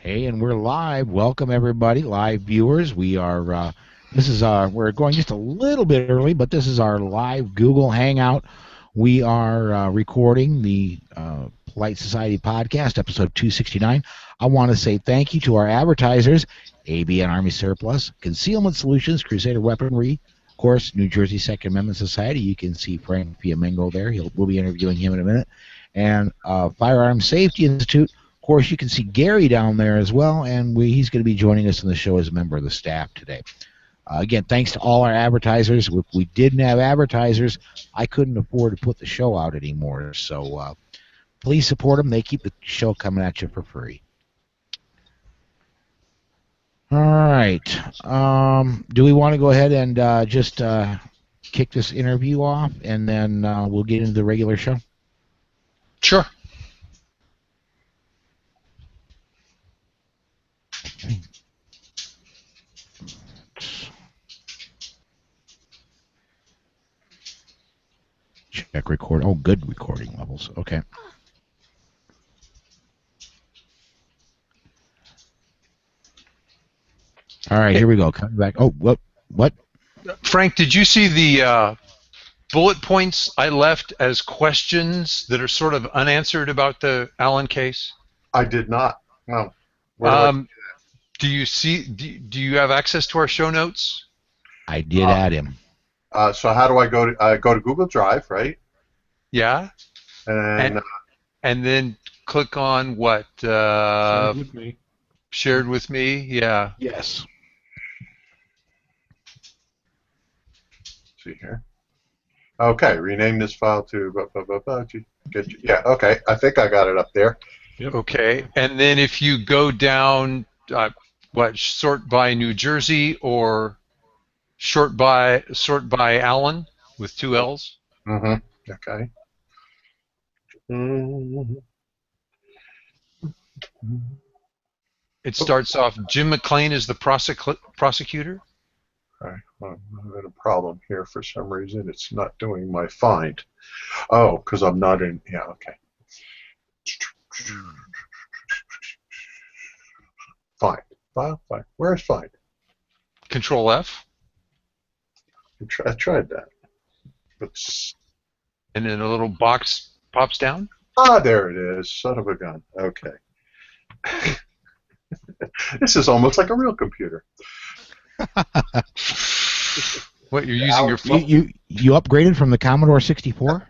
Hey, and we're live. Welcome everybody, live viewers. We're going just a little bit early, but this is our live Google Hangout. We are recording the Polite Society podcast, episode 269. I want to say thank you to our advertisers, ABN Army Surplus, Concealment Solutions, Crusader Weaponry, of course, New Jersey Second Amendment Society. You can see Frank Fiamingo there. We'll be interviewing him in a minute. And Firearm Safety Institute. Of course, you can see Gary down there as well, and he's going to be joining us on the show as a member of the staff today. Again, thanks to all our advertisers. If we didn't have advertisers, I couldn't afford to put the show out anymore. So please support them. They keep the show coming at you for free. All right. Do we want to go ahead and just kick this interview off, and then we'll get into the regular show? Sure. Okay. Check record. Oh, good recording levels. Okay. All right, here we go. Coming back. Oh, what? Frank, did you see the bullet points I left as questions that are sort of unanswered about the Allen case? I did not. No. Do you see? Do you have access to our show notes? I did add him. So how do I go to Google Drive, right? Yeah. And then click on what? Shared with me. Shared with me. Yeah. Yes. see here. Okay, rename this file to yeah. Okay, I think I got it up there. Yep. Okay, and then if you go down, sort by New Jersey or sort by Allen with 2 L's? Mm-hmm. Okay. It starts off, Jim McLean is the prosecutor? All right. Well, I've got a problem here for some reason. It's not doing my find. Oh, because I'm not in. Yeah, okay. Find. File. Find. Where's find? Control F. I tried that. And then a little box pops down? Ah, there it is. Son of a gun. Okay. This is almost like a real computer. What, you're using your phone? You upgraded from the Commodore 64?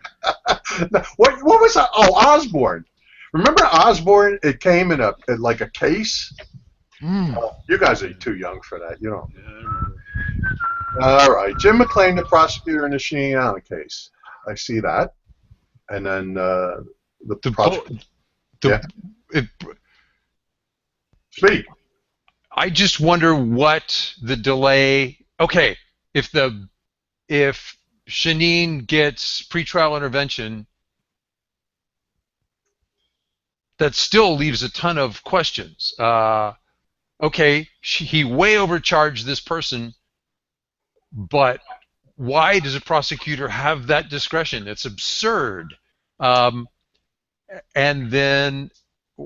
What was that? Oh, Osborne. Remember Osborne? It came in like a case. Oh, you guys are too young for that. You don't. All right, Jim McLean, the prosecutor in the Shaneen Allen case. I see that, and then Speak. I just wonder what the delay. Okay, if Shaneen gets pretrial intervention, that still leaves a ton of questions. Okay, he way overcharged this person, but why does a prosecutor have that discretion? It's absurd. And then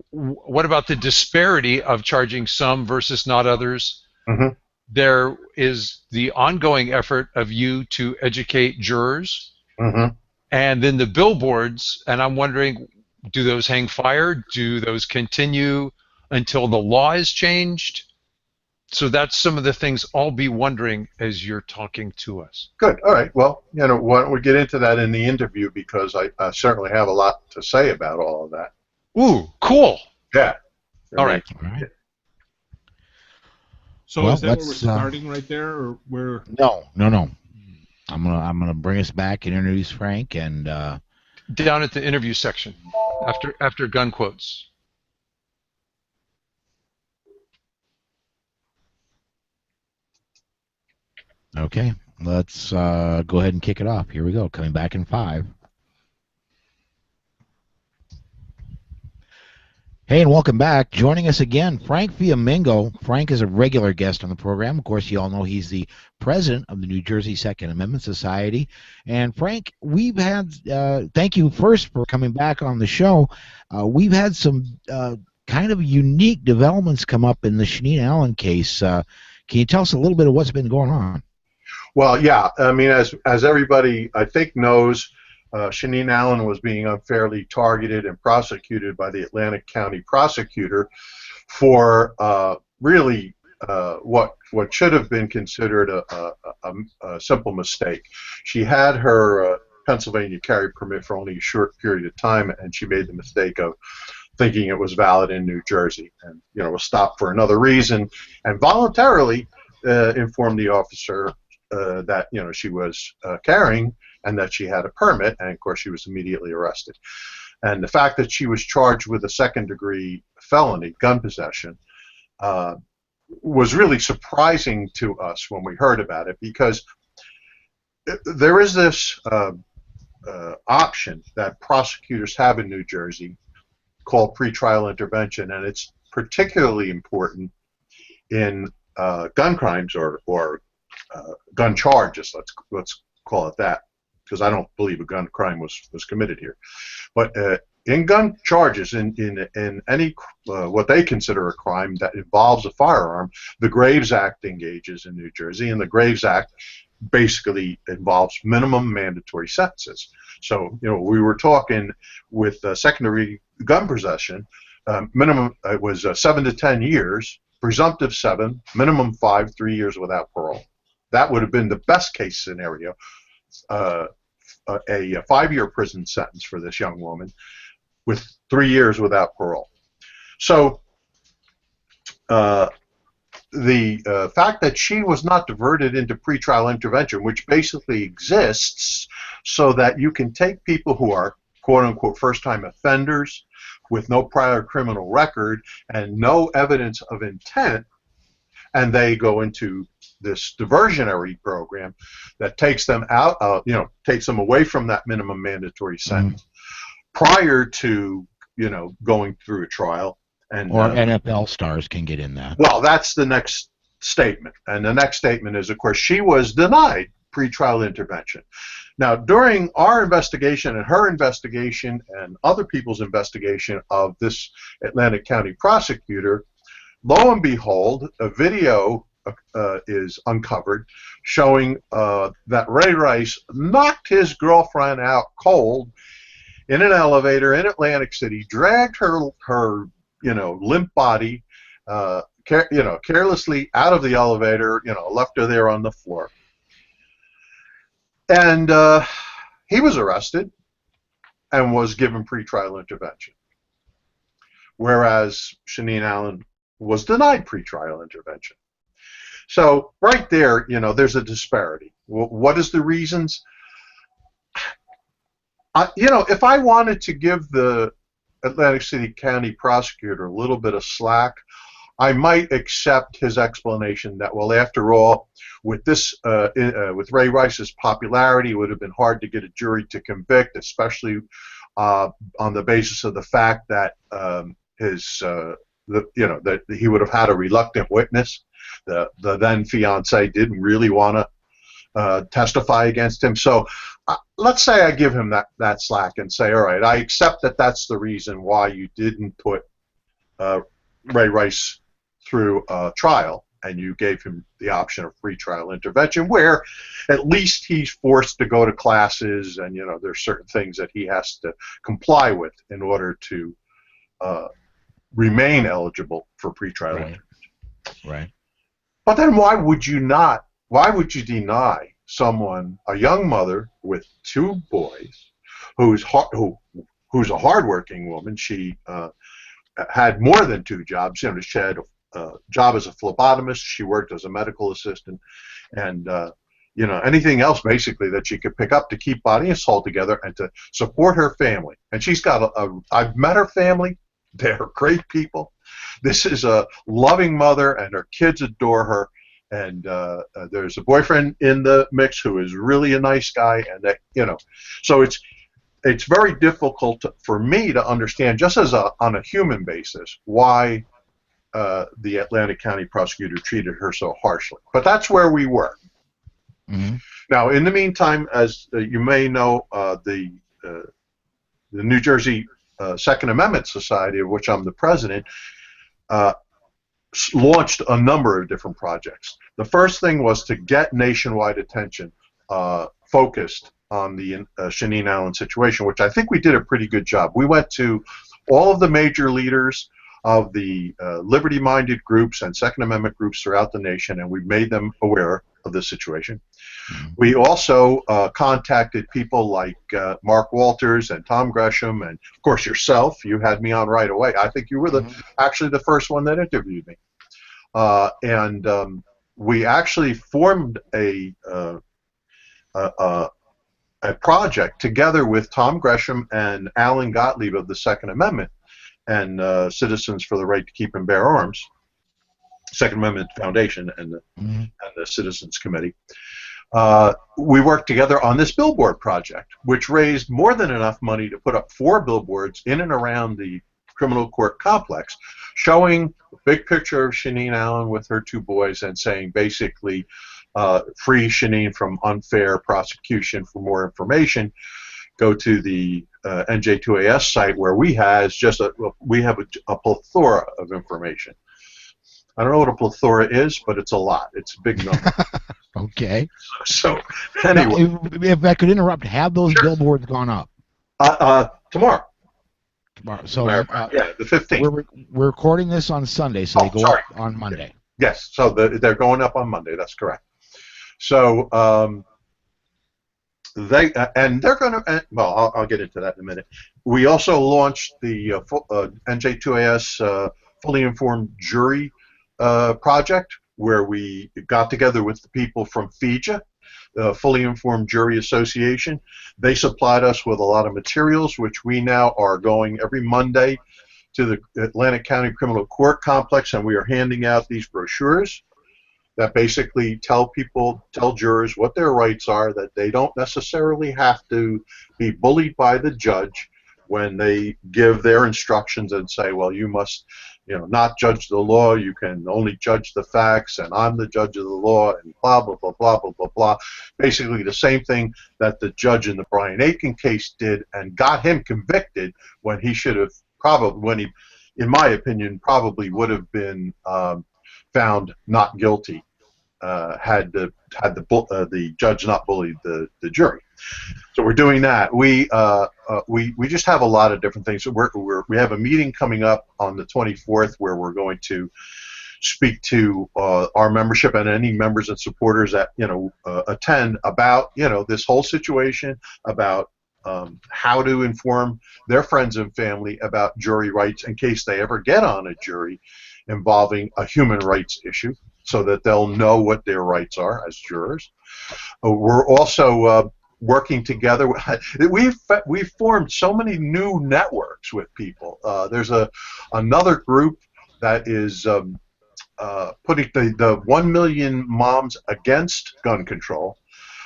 what about the disparity of charging some versus not others? Mm-hmm. There is the ongoing effort of you to educate jurors, mm-hmm. and then the billboards, and I'm wondering, do those hang fire? Do those continue until the law is changed? So that's some of the things I'll be wondering as you're talking to us. Good. All right. Well, why don't we get into that in the interview, because I certainly have a lot to say about all of that. Ooh, cool. Yeah. All right. So is that where we're starting right there, or where? No. I'm gonna bring us back and introduce Frank and down at the interview section after gun quotes. Okay, let's go ahead and kick it off. Here we go. Coming back in 5. Hey, and welcome back. Joining us again, Frank Fiamingo. Frank is a regular guest on the program. Of course, you all know he's the president of the New Jersey Second Amendment Society. And Frank, we've had, thank you first for coming back on the show. We've had some kind of unique developments come up in the Shaneen Allen case. Can you tell us a little bit of what's been going on? Well, yeah. I mean, as everybody I think knows, Shaneen Allen was being unfairly targeted and prosecuted by the Atlantic County prosecutor for really what should have been considered a simple mistake. She had her Pennsylvania carry permit for only a short period of time, and she made the mistake of thinking it was valid in New Jersey, and was stopped for another reason, and voluntarily informed the officer that she was carrying and that she had a permit, and of course she was immediately arrested. And the fact that she was charged with a second-degree felony, gun possession, was really surprising to us when we heard about it, because there is this option that prosecutors have in New Jersey called pretrial intervention, and it's particularly important in gun crimes or gun charges. Let's call it that, because I don't believe a gun crime was committed here. But in gun charges, in any what they consider a crime that involves a firearm, the Graves Act engages in New Jersey, and the Graves Act basically involves minimum mandatory sentences. So we were talking with secondary gun possession, minimum it was 7 to 10 years, presumptive 7, minimum 5, 3 years without parole. That would have been the best case scenario. A 5-year prison sentence for this young woman with 3 years without parole. So the fact that she was not diverted into pretrial intervention, which basically exists so that you can take people who are quote-unquote first-time offenders with no prior criminal record and no evidence of intent, and they go into this diversionary program that takes them out, takes them away from that minimum mandatory sentence prior to, going through a trial. And, or NFL stars can get in that. Well, that's the next statement. And the next statement is, of course, she was denied pretrial intervention. Now, during our investigation and her investigation and other people's investigation of this Atlantic County prosecutor, lo and behold, a video is uncovered showing that Ray Rice knocked his girlfriend out cold in an elevator in Atlantic City, dragged her limp body, carelessly out of the elevator, left her there on the floor. And he was arrested and was given pretrial intervention, whereas Shaneen Allen was denied pretrial intervention. So right there, there's a disparity. What is the reasons? If I wanted to give the Atlantic City County prosecutor a little bit of slack, I might accept his explanation that, well, after all, with this, with Ray Rice's popularity, it would have been hard to get a jury to convict, especially on the basis of the fact that that he would have had a reluctant witness. The then fiance didn't really want to testify against him. So let's say I give him that slack and say, all right, I accept that that's the reason why you didn't put Ray Rice through a trial, and you gave him the option of pretrial intervention, where at least he's forced to go to classes, and there's certain things that he has to comply with in order to remain eligible for pretrial intervention. Right. But then why would you deny someone, a young mother with 2 boys, who's a hardworking woman? She had more than 2 jobs. She had a job as a phlebotomist. She worked as a medical assistant, and anything else basically that she could pick up to keep body and soul together and to support her family. And she's got I've met her family. They're great people. This is a loving mother, and her kids adore her. And there's a boyfriend in the mix who is really a nice guy, and so it's very difficult for me to understand, just as on a human basis, why the Atlantic County prosecutor treated her so harshly. But that's where we were. Mm-hmm. Now, in the meantime, as you may know, the New Jersey Second Amendment Society, of which I'm the president, launched a number of different projects. The first thing was to get nationwide attention focused on the Shaneen Allen situation, which I think we did a pretty good job. We went to all of the major leaders of the liberty-minded groups and Second Amendment groups throughout the nation, and we made them aware of the situation. We also contacted people like Mark Walters and Tom Gresham, and of course yourself. You had me on right away. I think you were actually the first one that interviewed me. We actually formed a project together with Tom Gresham and Alan Gottlieb of the Second Amendment and Citizens for the Right to Keep and Bear Arms, Second Amendment Foundation, and the Citizens Committee. We worked together on this billboard project, which raised more than enough money to put up 4 billboards in and around the criminal court complex, showing a big picture of Shaneen Allen with her 2 boys and saying basically, free Shaneen from unfair prosecution. For more information, go to the NJ2AS site, where we have a plethora of information. I don't know what a plethora is, but it's a lot. It's a big number. Okay. So anyway, now, if I could interrupt, have those billboards gone up? Tomorrow. Tomorrow. So yeah, the 15th. We're recording this on Sunday, so they go up on Monday. Yes, so they're going up on Monday. That's correct. So they're going to. Well, I'll get into that in a minute. We also launched the NJ2AS Fully Informed Jury project, where we got together with the people from FIJA, the Fully Informed Jury Association. They supplied us with a lot of materials, which we now are going every Monday to the Atlantic County Criminal Court Complex, and we are handing out these brochures that basically tell jurors what their rights are, that they don't necessarily have to be bullied by the judge when they give their instructions and say, well, you must not judge the law, you can only judge the facts, and I'm the judge of the law, and blah, blah, blah, blah, blah, blah, blah. Basically the same thing that the judge in the Brian Aiken case did and got him convicted when he should have in my opinion, probably would have been found not guilty had the judge not bullied the jury. So we're doing that. We just have a lot of different things. So we have a meeting coming up on the 24th where we're going to speak to our membership and any members and supporters that attend about this whole situation, about how to inform their friends and family about jury rights in case they ever get on a jury involving a human rights issue, so that they'll know what their rights are as jurors. We're also working together. We've formed so many new networks with people. There's another group that is putting the 1 Million Moms Against Gun Control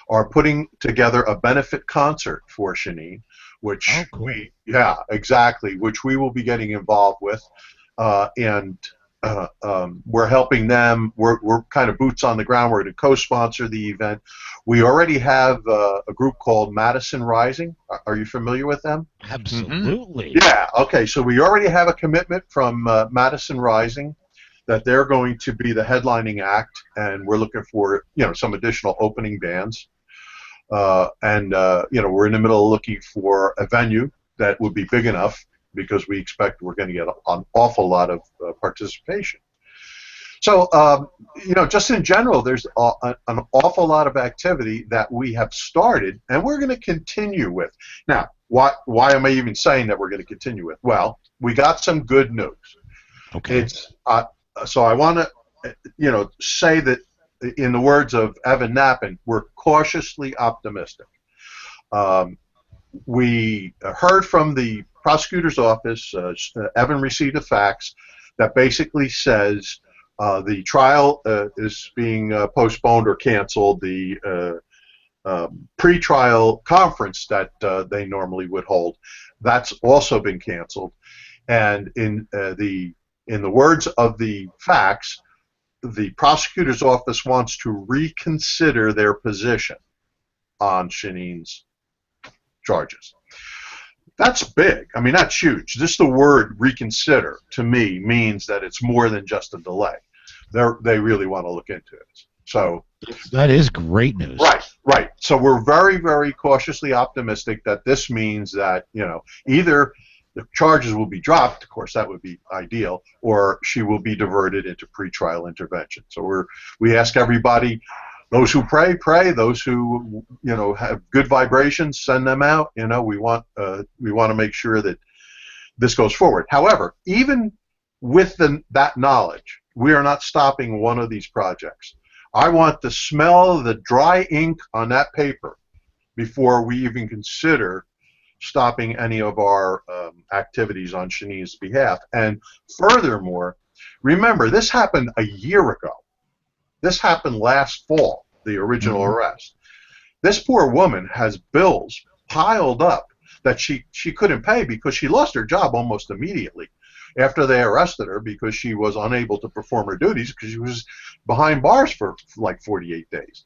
are putting together a benefit concert for Shaneen, which which we will be getting involved with, and we're helping them. We're kind of boots on the ground. We're going to co-sponsor the event. We already have a group called Madison Rising. Are you familiar with them? Absolutely. Yeah. Okay. So we already have a commitment from Madison Rising that they're going to be the headlining act, and we're looking for some additional opening bands. We're in the middle of looking for a venue that would be big enough, because we expect we're going to get an awful lot of participation. So, just in general, there's an awful lot of activity that we have started, and we're going to continue with. Now, why am I even saying that we're going to continue with? Well, we got some good news. Okay. So I want to, say that, in the words of Evan Knappen, we're cautiously optimistic. We heard from the prosecutor's office. Evan received a fax that basically says the trial is being postponed or canceled. The pre-trial conference that they normally would hold, that's also been canceled. And in the words of the fax, the prosecutor's office wants to reconsider their position on Shaneen's charges. That's big. I mean, that's huge. Just the word reconsider to me means that it's more than just a delay. They really want to look into it. So that is great news. right, right. So we're very, very cautiously optimistic that this means that, you know, either the charges will be dropped, of course that would be ideal, or she will be diverted into pretrial intervention. So we ask everybody, those who pray, pray. Those who, you know, have good vibrations, send them out. You know, we want to make sure that this goes forward. However, even with that knowledge, we are not stopping one of these projects. I want to smell the dry ink on that paper before we even consider stopping any of our activities on Shaneen's behalf. And furthermore, remember, this happened a year ago. This happened last fall, the original arrest. This poor woman has bills piled up that she couldn't pay because she lost her job almost immediately after they arrested her because she was unable to perform her duties because she was behind bars for like 48 days.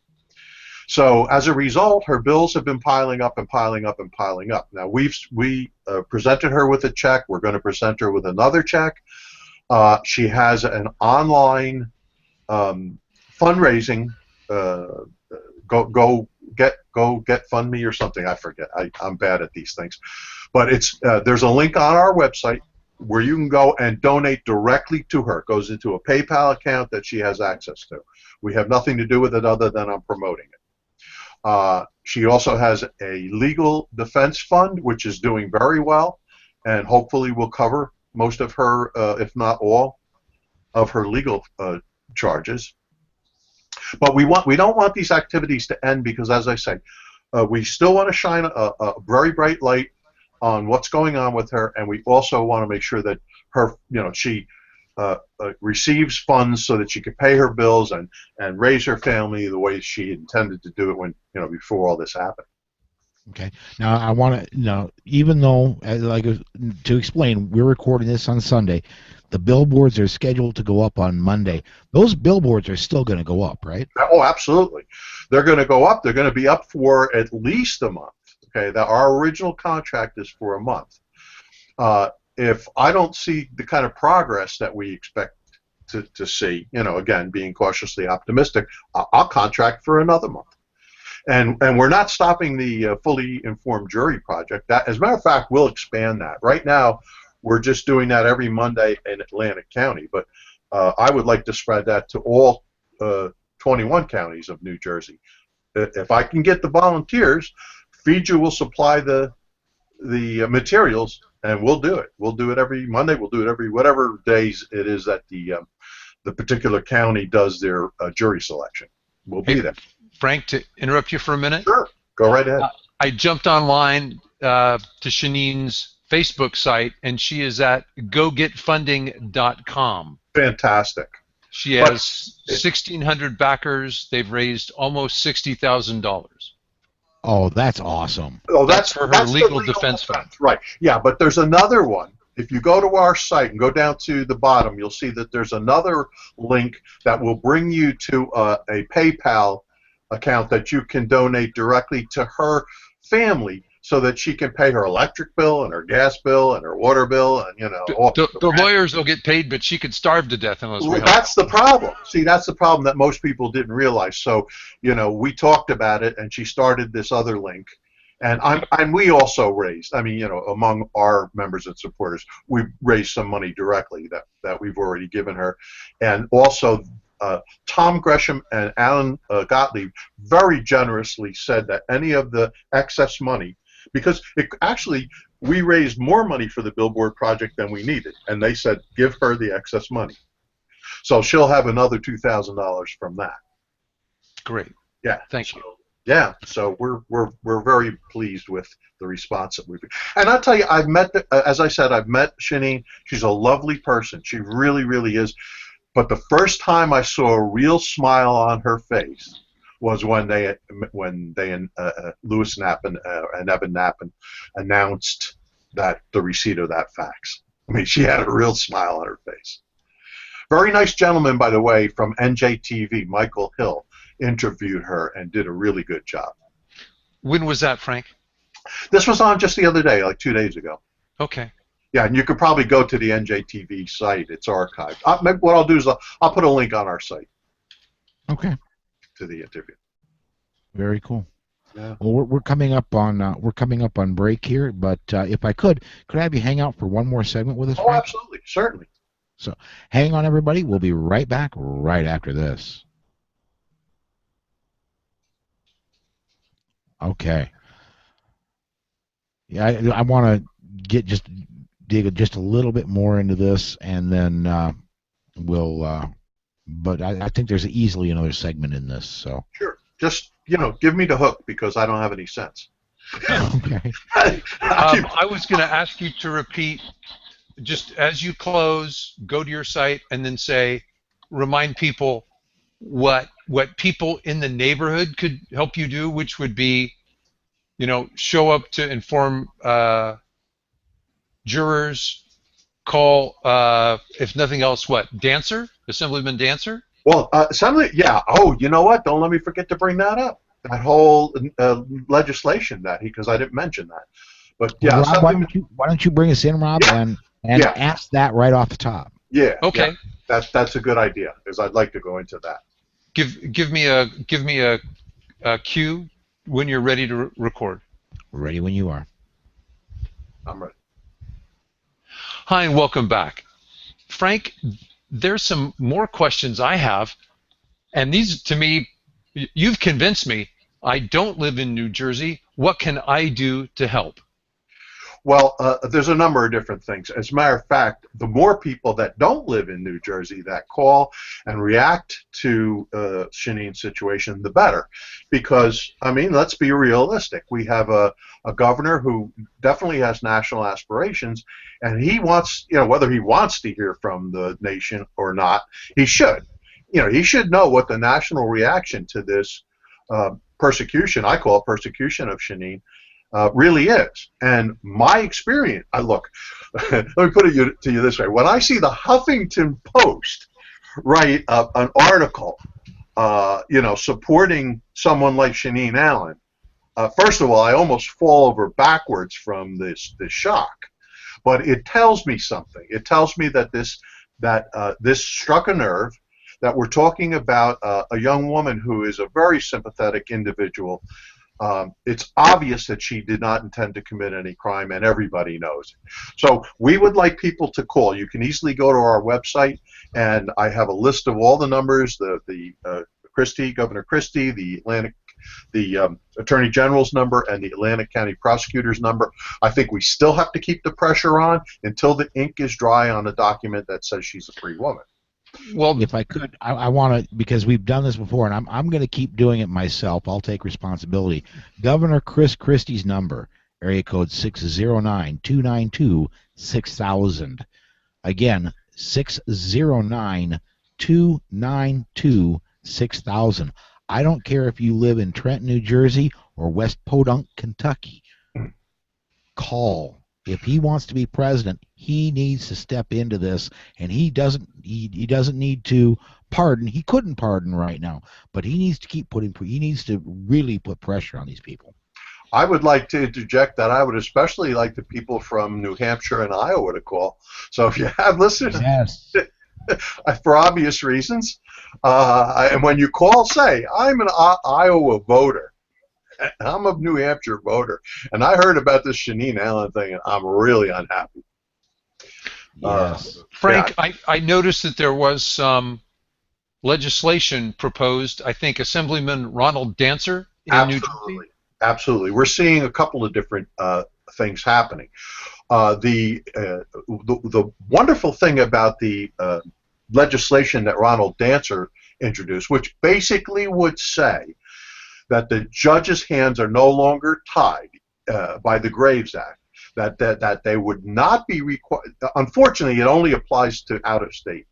So as a result, her bills have been piling up and piling up and piling up. Now we presented her with a check. We're going to present her with another check. She has an online fundraising. Go get fund me or something. I forget. I'm bad at these things, but it's there's a link on our website where you can go and donate directly to her. It goes into a PayPal account that she has access to. We have nothing to do with it other than I'm promoting it. She also has a legal defense fund, which is doing very well, and hopefully will cover most of her, if not all, of her legal charges. But we don't want these activities to end because, as I say, we still want to shine a very bright light on what's going on with her, and we also want to make sure that her, you know, she receives funds so that she could pay her bills and raise her family the way she intended to do it when, you know, before all this happened. Okay. Now I want to, now, even though, like, to explain, we're recording this on Sunday. The billboards are scheduled to go up on Monday. Those billboards are still going to go up, right? Oh, absolutely. They're going to go up. They're going to be up for at least a month. Okay. Our original contract is for a month. If I don't see the kind of progress that we expect to see, you know, again, being cautiously optimistic, I'll contract for another month. And we're not stopping the fully informed jury project. That, as a matter of fact, we'll expand that. Right now, we're just doing that every Monday in Atlantic County, but I would like to spread that to all 21 counties of New Jersey. If I can get the volunteers, FIJA will supply the materials, and we'll do it. We'll do it every Monday. We'll do it every whatever days it is that the particular county does their jury selection. We'll be there. Frank, to interrupt you for a minute? Sure. Go right ahead. I jumped online to Shaneen's Facebook site, and she is at gogetfunding.com. Fantastic. She has 1,600 backers. They've raised almost $60,000. Oh, that's awesome. Oh, that's for her legal defense fund. Right. Yeah, but there's another one. If you go to our site and go down to the bottom, you'll see that there's another link that will bring you to a PayPal account that you can donate directly to her family so that she can pay her electric bill and her gas bill and her water bill and, you know. The lawyers will get paid, but she could starve to death unless we help. That's the problem. See, that's the problem that most people didn't realize. So, you know, we talked about it, and she started this other link. And we also raised, I mean, you know, among our members and supporters, we raised some money directly that we've already given her. And also, Tom Gresham and Alan Gottlieb very generously said that any of the excess money, because we raised more money for the billboard project than we needed, and they said give her the excess money, so she'll have another $2,000 from that. Great. Yeah. Thank you. Yeah. So we're very pleased with the response that we've. And I'll tell you, as I said, I've met Shaneen. She's a lovely person. She really, really is. But the first time I saw a real smile on her face was when Louis Knapp and Evan Knapp announced that the receipt of that fax. I mean, she had a real smile on her face. Very nice gentleman, by the way, from NJTV, Michael Hill, interviewed her and did a really good job. When was that, Frank? This was on just the other day, like 2 days ago. Okay. Yeah, and you could probably go to the NJTV site. It's archived. Maybe what I'll do is I'll put a link on our site. Okay. To the interview. Very cool. Yeah. Well, we're coming up on break here, but if I could I have you hang out for one more segment with us? Oh, Frank? absolutely, certainly. So, hang on, everybody. We'll be right back right after this. Okay. Yeah, I want to dig just a little bit more into this, and then we'll. But I think there's easily another segment in this. So. Sure. Just give me the hook because I don't have any sense. Okay. I was going to ask you to repeat, just as you close, go to your site and then remind people what people in the neighborhood could help you do, which would be, show up to inform jurors, call, if nothing else, Assemblyman Dancer? Well, Assembly, yeah. Oh, you know what? Don't let me forget to bring that up. That whole legislation because I didn't mention that. But yeah, well, Rob, why don't you bring us in, Rob, and ask that right off the top? Yeah. Okay. Yeah. That's a good idea because I'd like to go into that. Give me a cue when you're ready to record. Ready when you are. I'm ready. Hi, and welcome back. Frank, there's some more questions I have, and these, to me, you've convinced me. I don't live in New Jersey. What can I do to help? Well, there's a number of different things. As a matter of fact, the more people that don't live in New Jersey that call and react to Shaneen's situation, the better. Because, let's be realistic. We have a governor who definitely has national aspirations, and he wants, whether he wants to hear from the nation or not, he should. He should know what the national reaction to this persecution, I call it persecution of Shaneen, really is. And my experience, look, let me put it to you this way. When I see the Huffington Post write an article, supporting someone like Shaneen Allen, first of all, I almost fall over backwards from this shock. But it tells me something. It tells me that this struck a nerve, that we're talking about a young woman who is a very sympathetic individual. It's obvious that she did not intend to commit any crime, and everybody knows it. So we would like people to call. You can easily go to our website, and I have a list of all the numbers, Governor Christie, the Attorney General's number, and the Atlantic County Prosecutor's number. I think we still have to keep the pressure on until the ink is dry on a document that says she's a free woman. Well, if I could, I want to, because we've done this before, and I'm going to keep doing it myself. I'll take responsibility. Governor Chris Christie's number, area code 609-292-6000. Again, 609-292-6000. I don't care if you live in Trenton, New Jersey, or West Podunk, Kentucky. Call. If he wants to be president, he needs to step into this, and he doesn't need to pardon. He couldn't pardon right now, but he needs to he needs to really put pressure on these people. I would like to interject that I would especially like the people from New Hampshire and Iowa to call. So if you have listeners, yes. For obvious reasons, and when you call, say, I'm an Iowa voter. I'm a New Hampshire voter, and I heard about this Shaneen Allen thing, and I'm really unhappy. Yes. Frank, yeah. I noticed that there was some legislation proposed, I think Assemblyman Ronald Dancer in New Jersey. Absolutely. We're seeing a couple of different things happening. The wonderful thing about the legislation that Ronald Dancer introduced, which basically would say that the judge's hands are no longer tied by the Graves Act, that they would not be required. Unfortunately, it only applies to out-of-state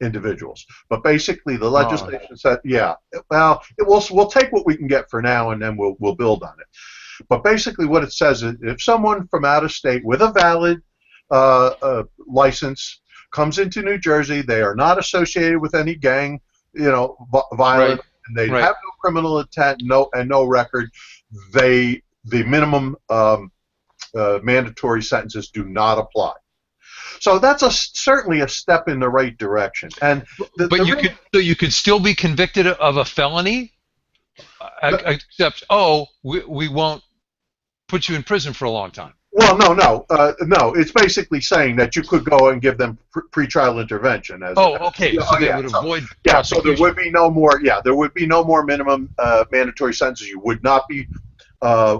individuals. But basically, the legislation said, yeah, well, we'll take what we can get for now, and then we'll build on it. But basically, what it says is, if someone from out of state with a valid license comes into New Jersey, they are not associated with any gang, violence. Right. And they have no criminal intent, no record. They the minimum mandatory sentences do not apply. So that's certainly a step in the right direction. And you could still be convicted of a felony, except we won't put you in prison for a long time. Well, no. It's basically saying that you could go and give them pretrial intervention. Okay. So they would avoid. Yeah. So there would be no more. Yeah, there would be no more minimum mandatory sentences. You would not be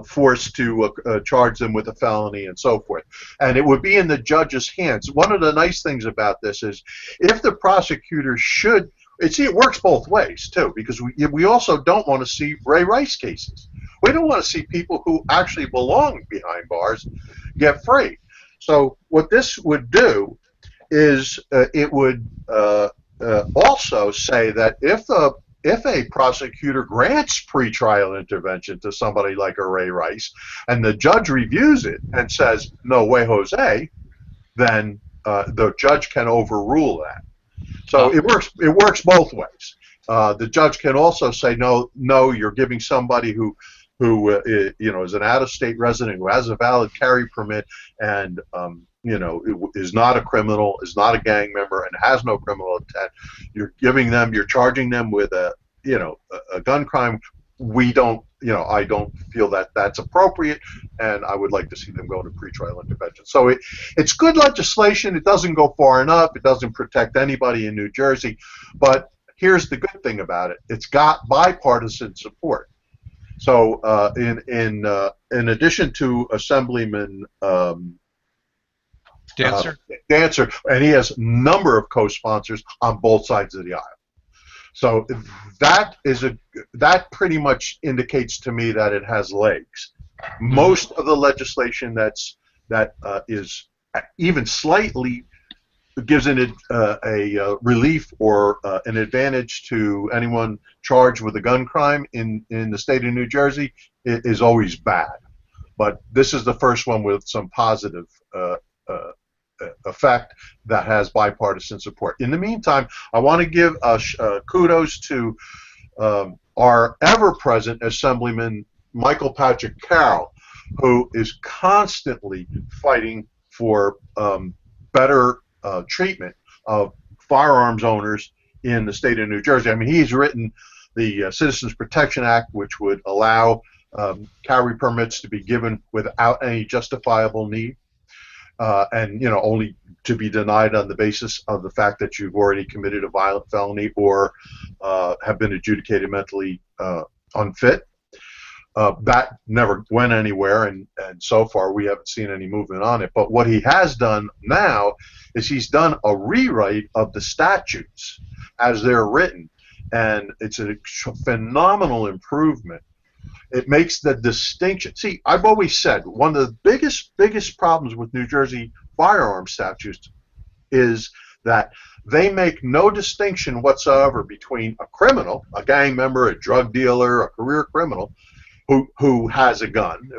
forced to charge them with a felony and so forth. And it would be in the judge's hands. One of the nice things about this is if the prosecutor should, it works both ways too, because we also don't want to see Ray Rice cases. We don't want to see people who actually belong behind bars get free. So what this would do is it would also say that if a prosecutor grants pretrial intervention to somebody like a Ray Rice, and the judge reviews it and says, no way, Jose, then the judge can overrule that. So it works both ways. The judge can also say, no, you're giving somebody who is an out-of-state resident who has a valid carry permit and is not a criminal, is not a gang member, and has no criminal intent. You're charging them with a gun crime. I don't feel that that's appropriate, and I would like to see them go to pretrial intervention. So it's good legislation. It doesn't go far enough. It doesn't protect anybody in New Jersey, but here's the good thing about it: it's got bipartisan support. So in addition to Assemblyman Dancer, and he has a number of co-sponsors on both sides of the aisle. So that pretty much indicates to me that it has legs. Most of the legislation that is even slightly gives a relief or an advantage to anyone charged with a gun crime in the state of New Jersey is always bad. But this is the first one with some positive effect that has bipartisan support. In the meantime, I want to give kudos to our ever-present Assemblyman Michael Patrick Carroll, who is constantly fighting for better treatment of firearms owners in the state of New Jersey. I mean, he's written the Citizens Protection Act, which would allow carry permits to be given without any justifiable need, and only to be denied on the basis of the fact that you've already committed a violent felony or have been adjudicated mentally unfit. That never went anywhere, and so far we haven't seen any movement on it. But what he has done now is he's done a rewrite of the statutes as they're written, and it's a phenomenal improvement. It makes the distinction. See, I've always said one of the biggest problems with New Jersey firearm statutes is that they make no distinction whatsoever between a criminal, a gang member, a drug dealer, a career criminal, who has a gun,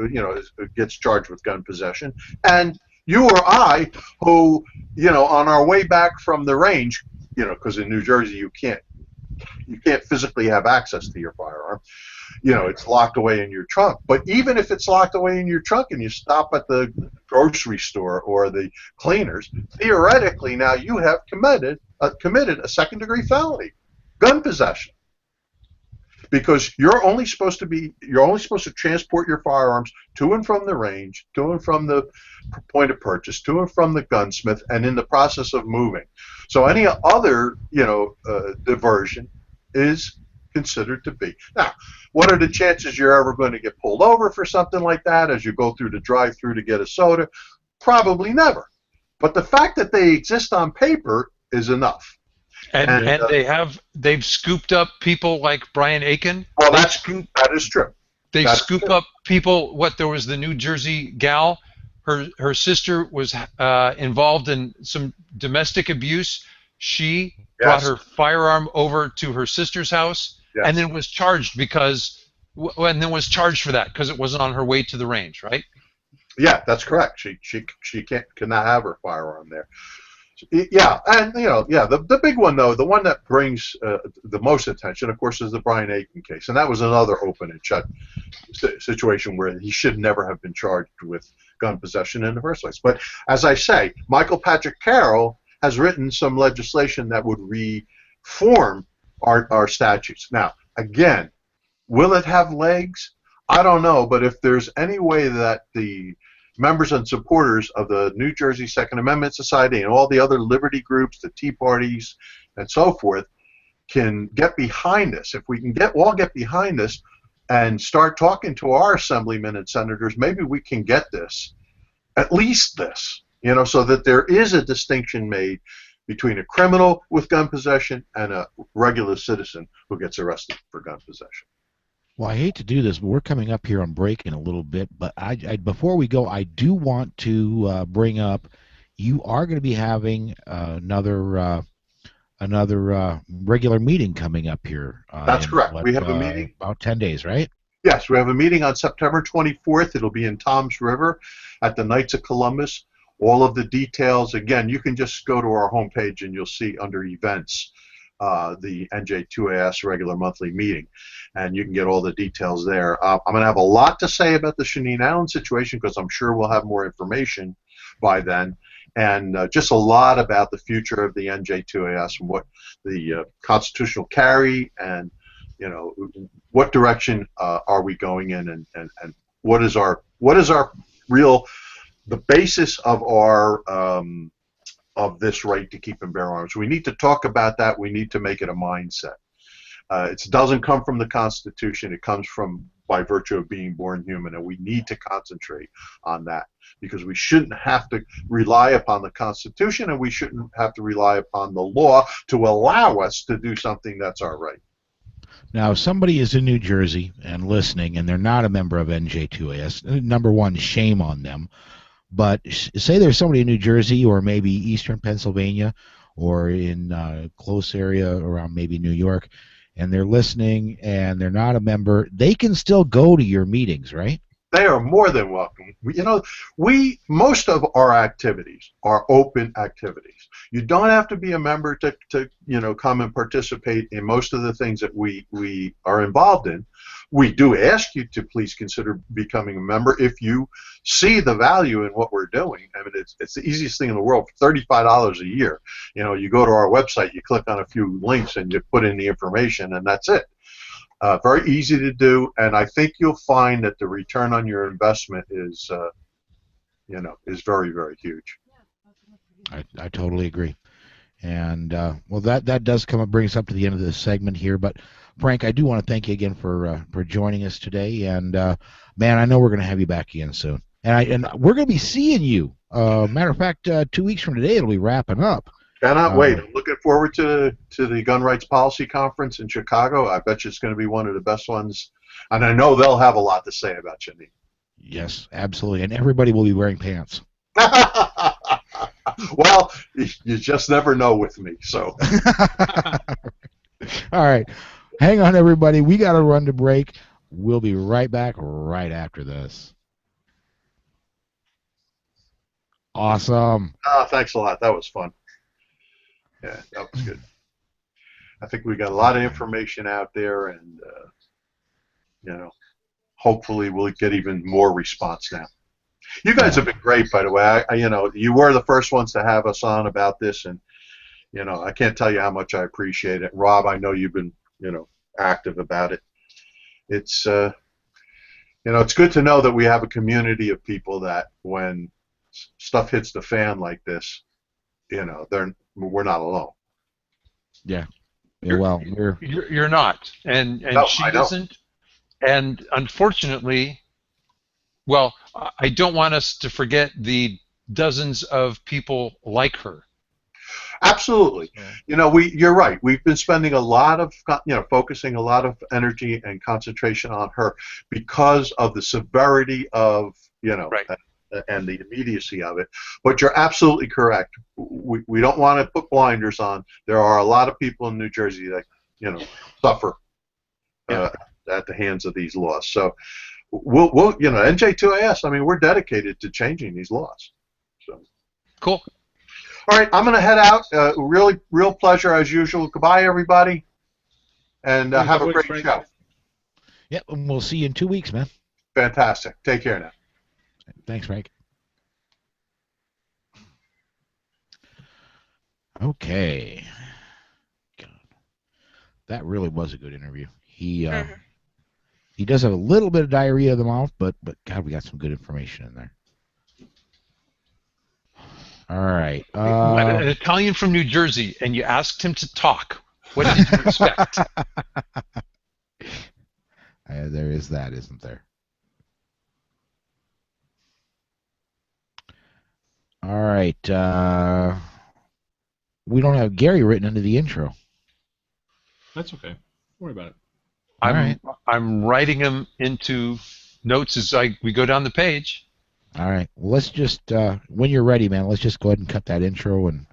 gets charged with gun possession, and you or I, who, on our way back from the range, because in New Jersey you can't physically have access to your firearm. It's locked away in your trunk. But even if it's locked away in your trunk and you stop at the grocery store or the cleaners, theoretically now you have committed a second-degree felony, gun possession. Because you're only supposed to transport your firearms to and from the range, to and from the point of purchase, to and from the gunsmith, and in the process of moving. So any other diversion is considered to be. Now, what are the chances you're ever going to get pulled over for something like that as you go through the drive-thru to get a soda? Probably never. But the fact that they exist on paper is enough. And they've scooped up people like Brian Aiken. Well, that is true. They scoop up people. There was the New Jersey gal. Her sister was involved in some domestic abuse. She brought her firearm over to her sister's house, and then was charged for that because it wasn't on her way to the range, right? Yeah, that's correct. She cannot have her firearm there. Yeah, and the big one though, the one that brings the most attention, of course, is the Brian Aiken case, and that was another open and shut situation where he should never have been charged with gun possession in the first place. But as I say, Michael Patrick Carroll has written some legislation that would reform our statutes. Now, again, will it have legs? I don't know, but if there's any way that the members and supporters of the New Jersey Second Amendment Society and all the other liberty groups, the Tea Parties, and so forth, can get behind this, if we can all get behind this and start talking to our assemblymen and senators, maybe we can get this, at least this, so that there is a distinction made between a criminal with gun possession and a regular citizen who gets arrested for gun possession. Well, I hate to do this, but we're coming up here on break in a little bit. But before we go, I do want to bring up, you are going to be having another regular meeting coming up here. That's correct. We have a meeting about 10 days, right? Yes, we have a meeting on September 24th. It'll be in Toms River at the Knights of Columbus. All of the details, again, you can just go to our homepage and you'll see under events the NJ2AS regular monthly meeting, and you can get all the details there. I'm going to have a lot to say about the Shaneen Allen situation because I'm sure we'll have more information by then, and just a lot about the future of the NJ2AS and what the constitutional carry and what direction are we going in, and what is our real the basis of our of this right to keep and bear arms. We need to talk about that. We need to make it a mindset. It doesn't come from the Constitution. It comes from by virtue of being born human, and we need to concentrate on that because we shouldn't have to rely upon the Constitution, and we shouldn't have to rely upon the law to allow us to do something that's our right. Now, if somebody is in New Jersey and listening, and they're not a member of NJ2AS, number one, shame on them. But say there's somebody in New Jersey or maybe Eastern Pennsylvania or in a close area around maybe New York, and they're listening and they're not a member, they can still go to your meetings, right? They are more than welcome. Most of our activities are open activities. You don't have to be a member to come and participate in most of the things that we are involved in. We do ask you to please consider becoming a member if you see the value in what we're doing. I mean, it's the easiest thing in the world. For $35 a year, you go to our website, you click on a few links, and you put in the information, and that's it. Very easy to do, and I think you'll find that the return on your investment is very, very huge. I totally agree. And well, that does bring us up to the end of this segment here. But Frank, I do want to thank you again for joining us today. And man, I know we're going to have you back again soon. And we're going to be seeing you. Matter of fact, 2 weeks from today, it'll be wrapping up. Cannot wait. I'm looking forward to the Gun Rights Policy Conference in Chicago. I bet you it's going to be one of the best ones. And I know they'll have a lot to say about Shaneen. Yes, absolutely. And everybody will be wearing pants. Well, you just never know with me. So. All right. Hang on, everybody. We got to run to break. We'll be right back right after this. Awesome. Thanks a lot. That was fun. Yeah, that was good. I think we got a lot of information out there, and hopefully we'll get even more response now. You guys have been great, by the way. You were the first ones to have us on about this, and I can't tell you how much I appreciate it. Rob, I know you've been active about it. It's it's good to know that we have a community of people that when stuff hits the fan like this, we're not alone. Yeah. You're not, and no, she isn't, and unfortunately, well, I don't want us to forget the dozens of people like her. Absolutely. Yeah. You're right. We've been spending a lot of, focusing a lot of energy and concentration on her because of the severity of, right. and the immediacy of it. But you're absolutely correct. We don't want to put blinders on. There are a lot of people in New Jersey that, suffer at the hands of these laws. So we'll NJ2AS, I mean, we're dedicated to changing these laws. So. Cool. All right, I'm going to head out. Really, real pleasure as usual. Goodbye, everybody, and Thanks, have a great Frank. show. Yep, and we'll see you in 2 weeks, man. Fantastic. Take care now. Thanks, Frank. Okay. God, that really was a good interview. He does have a little bit of diarrhea of the mouth, but God, we got some good information in there. All right. An Italian from New Jersey, and you asked him to talk. What did you expect? There is that, isn't there? All right. We don't have Gary written into the intro. That's okay. Don't worry about it. I'm writing them into notes as we go down the page. All right. Well, let's just when you're ready, man. Let's just go ahead and cut that intro and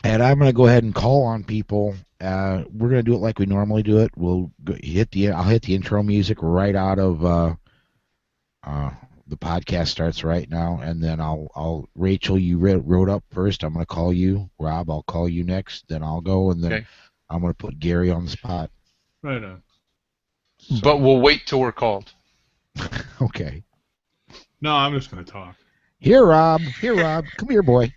I'm going to go ahead and call on people. We're going to do it like we normally do it. I'll hit the intro music right out of the podcast starts right now, and then Rachel, you wrote up first. I'm going to call you. Rob, I'll call you next. Then I'll go, and then I'm going to put Gary on the spot. Right on. So. But we'll wait till we're called. Okay. No, I'm just going to talk. Here, Rob. Come here, boy.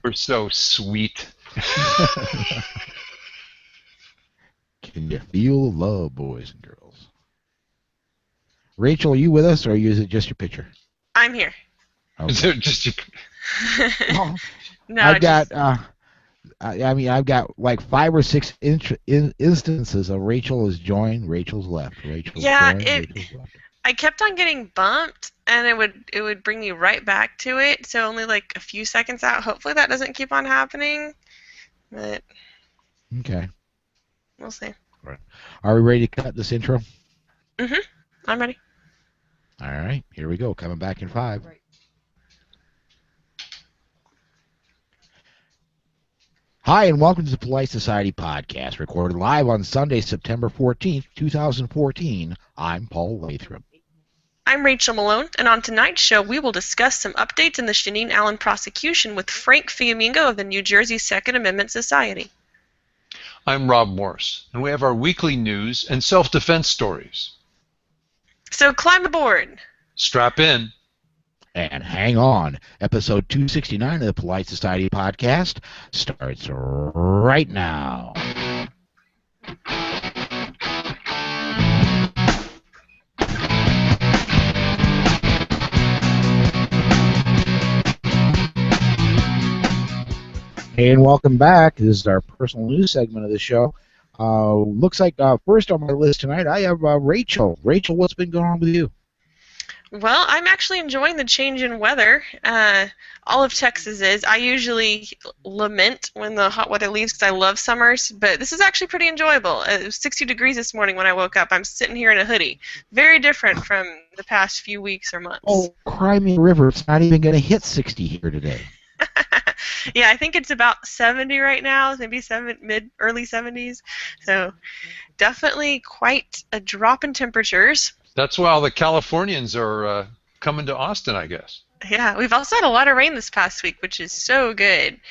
We're so sweet. Can you feel love, boys and girls? Rachel, are you with us, or is it just your picture? I'm here. Okay. Is it just your... No, I've got like 5 or 6 instances of Rachel has joined, Rachel's left, Rachel's joined, Rachel's left. I kept on getting bumped, and it would bring me right back to it. So only like a few seconds out. Hopefully that doesn't keep on happening. But okay, we'll see. Right. Are we ready to cut this intro? Mhm. I'm ready. All right, here we go. Coming back in 5. Right. Hi, and welcome to the Polite Society Podcast, recorded live on Sunday, September 14th, 2014. I'm Paul Lathrop. I'm Rachel Malone, and on tonight's show, we will discuss some updates in the Shaneen Allen prosecution with Frank Fiamingo of the New Jersey Second Amendment Society. I'm Rob Morse, and we have our weekly news and self-defense stories. So climb aboard. Strap in. And hang on. Episode 269 of the Polite Society Podcast starts right now. And welcome back. This is our personal news segment of the show. Looks like first on my list tonight, I have Rachel. Rachel, what's been going on with you? Well, I'm actually enjoying the change in weather. All of Texas is. I usually lament when the hot weather leaves because I love summers, but this is actually pretty enjoyable. It was 60 degrees this morning when I woke up. I'm sitting here in a hoodie. Very different from the past few weeks or months. Oh, cry me a river. It's not even going to hit 60 here today. Yeah, I think it's about 70 right now, maybe early 70s. So definitely quite a drop in temperatures. That's why all the Californians are coming to Austin, I guess. Yeah, we've also had a lot of rain this past week, which is so good.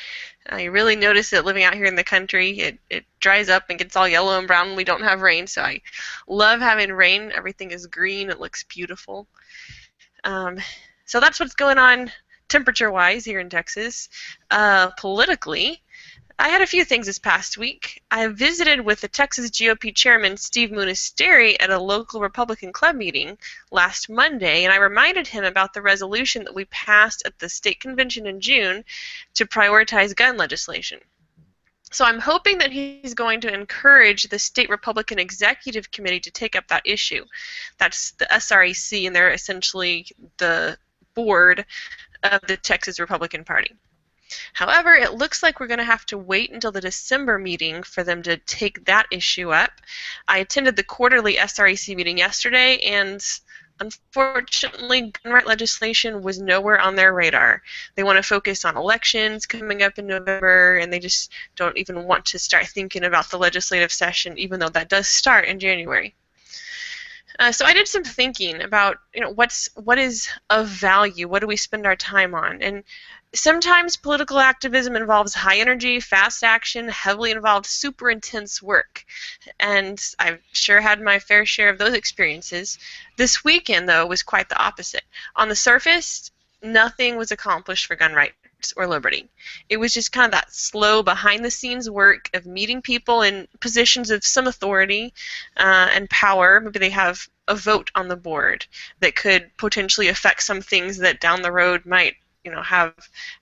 You really notice it living out here in the country. It dries up and gets all yellow and brown when we don't have rain. So I love having rain. Everything is green. It looks beautiful. So that's what's going on temperature-wise here in Texas. Politically, I had a few things this past week. I visited with the Texas GOP chairman, Steve Munisteri, at a local Republican club meeting last Monday, and I reminded him about the resolution that we passed at the state convention in June to prioritize gun legislation. So I'm hoping that he's going to encourage the state Republican Executive Committee to take up that issue. That's the SREC, and they're essentially the board of the Texas Republican Party. However, it looks like we're going to have to wait until the December meeting for them to take that issue up. I attended the quarterly SREC meeting yesterday, and unfortunately, gun right legislation was nowhere on their radar. They want to focus on elections coming up in November, and they just don't even want to start thinking about the legislative session, even though that does start in January. So I did some thinking about, what is of value? What do we spend our time on? And sometimes political activism involves high energy, fast action, heavily involved, super intense work. And I've sure had my fair share of those experiences. This weekend, though, was quite the opposite. On the surface, nothing was accomplished for gun rights or liberty. It was just kind of that slow, behind-the-scenes work of meeting people in positions of some authority and power. Maybe they have a vote on the board that could potentially affect some things that down the road might, have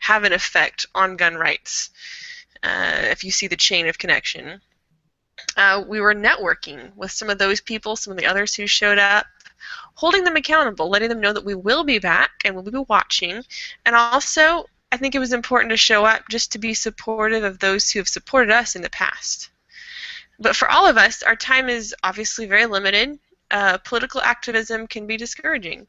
an effect on gun rights. If you see the chain of connection. We were networking with some of those people, some of the others who showed up, holding them accountable, letting them know that we will be back and we'll be watching. And also, I think it was important to show up just to be supportive of those who have supported us in the past. But for all of us, our time is obviously very limited. Political activism can be discouraging.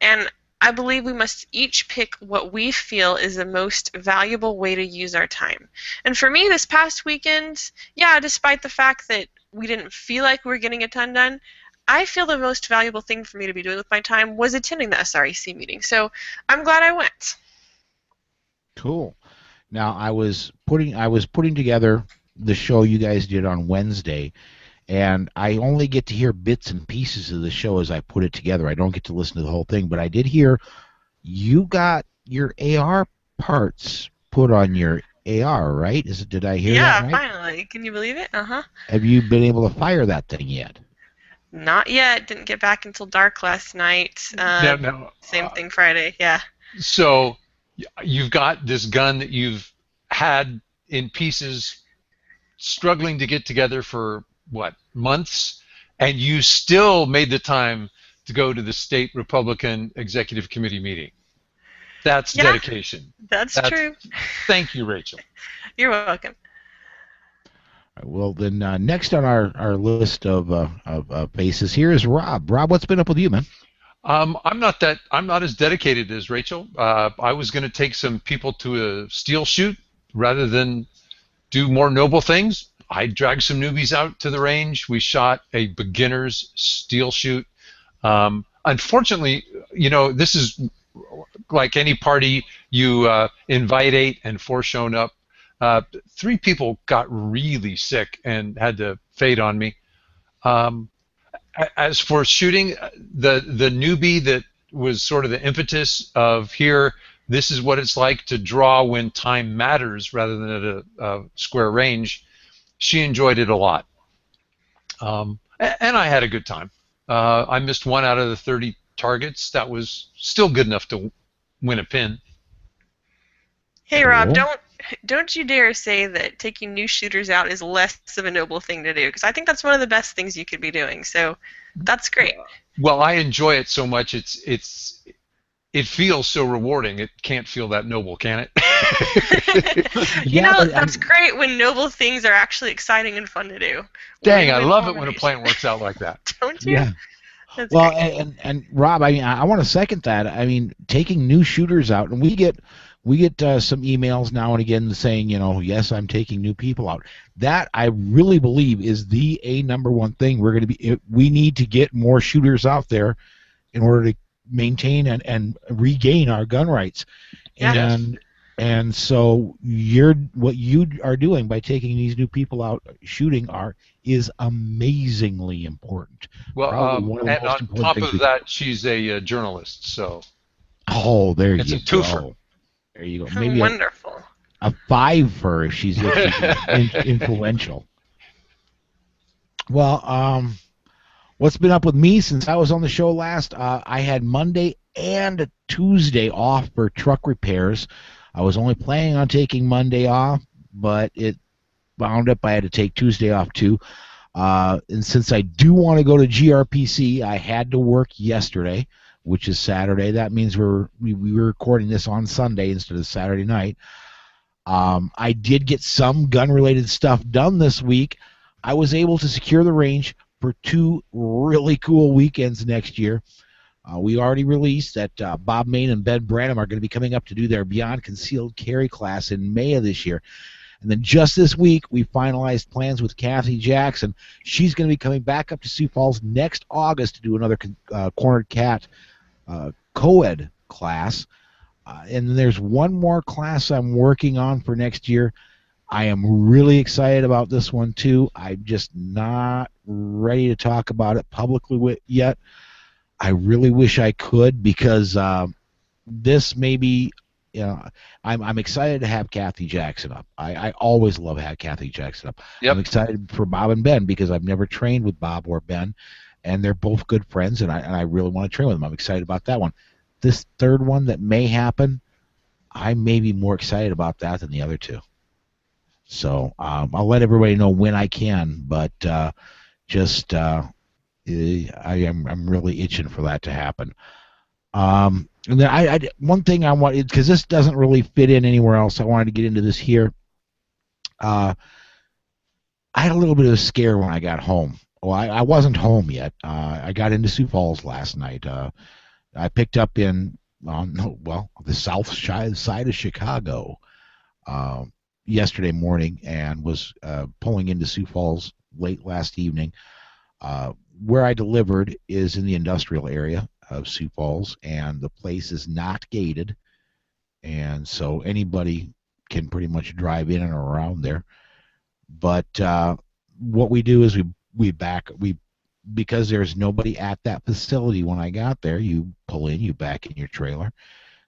And I believe we must each pick what we feel is the most valuable way to use our time. And for me, this past weekend, despite the fact that we didn't feel like we were getting a ton done, I feel the most valuable thing for me to be doing with my time was attending the SREC meeting. So I'm glad I went. Cool. Now I was putting together the show you guys did on Wednesday, and I only get to hear bits and pieces of the show as I put it together. I don't get to listen to the whole thing, but I did hear you got your AR parts put on your AR, right? Did I hear that right? Yeah, finally. Can you believe it? Uh-huh. Have you been able to fire that thing yet? Not yet. Didn't get back until dark last night. Same thing Friday, yeah. So you've got this gun that you've had in pieces, struggling to get together for months, and you still made the time to go to the state Republican Executive Committee meeting. That's dedication. That's true. Thank you, Rachel. You're welcome. Well, then next on our list of faces here is Rob. Rob, what's been up with you, man? I'm not as dedicated as Rachel. I was going to take some people to a steel shoot rather than do more noble things. I dragged some newbies out to the range. We shot a beginner's steel shoot. Unfortunately, this is like any party. You invite 8 and 4 shown up. 3 people got really sick and had to fade on me. As for shooting, the newbie that was sort of the impetus of here, this is what it's like to draw when time matters rather than at a square range. She enjoyed it a lot. And I had a good time. I missed 1 out of the 30 targets. That was still good enough to win a pin. Hey, Rob, don't you dare say that taking new shooters out is less of a noble thing to do, because I think that's one of the best things you could be doing. So that's great. Well, I enjoy it so much. It feels so rewarding. It can't feel that noble, can it? That's great when noble things are actually exciting and fun to do. Dang, I love it when a plan works out like that. Don't you? Yeah. That's well, great. and Rob, I want to second that. I mean, taking new shooters out, and we get some emails now and again saying, yes, I'm taking new people out. That I really believe is the number one thing we need to get more shooters out there in order to maintain and regain our gun rights. Yeah. And so what you are doing by taking these new people out shooting is amazingly important. Well, and on top of that, she's a journalist, so. Oh, there you go. It's a twofer. There you go. Maybe wonderful. A 5 for if she's influential. Well, what's been up with me since I was on the show last? I had Monday and Tuesday off for truck repairs. I was only planning on taking Monday off, but it wound up I had to take Tuesday off too. And since I do want to go to GRPC, I had to work yesterday, which is Saturday. That means we were recording this on Sunday instead of Saturday night. I did get some gun-related stuff done this week. I was able to secure the range for 2 really cool weekends next year. We already released that Bob Main and Ben Branham are going to be coming up to do their Beyond Concealed Carry class in May of this year. And then just this week, we finalized plans with Kathy Jackson. She's going to be coming back up to Sioux Falls next August to do another Cornered Cat co-ed class. And then there's one more class I'm working on for next year. I am really excited about this one, too. I'm just not ready to talk about it publicly yet. I really wish I could, because this may be, I'm excited to have Kathy Jackson up. I always love having Kathy Jackson up. Yep. I'm excited for Bob and Ben, because I've never trained with Bob or Ben, and they're both good friends, and I really want to train with them. I'm excited about that one. This third one that may happen, I may be more excited about that than the other two. So I'll let everybody know when I can, but I'm really itching for that to happen. And then one thing I wanted, because this doesn't really fit in anywhere else, I wanted to get into this here. I had a little bit of a scare when I got home. Well, I wasn't home yet. I got into Sioux Falls last night. I picked up the south side of Chicago yesterday morning, and was pulling into Sioux Falls late last evening. Where I delivered is in the industrial area of Sioux Falls, and the place is not gated, and so anybody can pretty much drive in and around there. But what we do is because there's nobody at that facility when I got there, you pull in, you back in your trailer,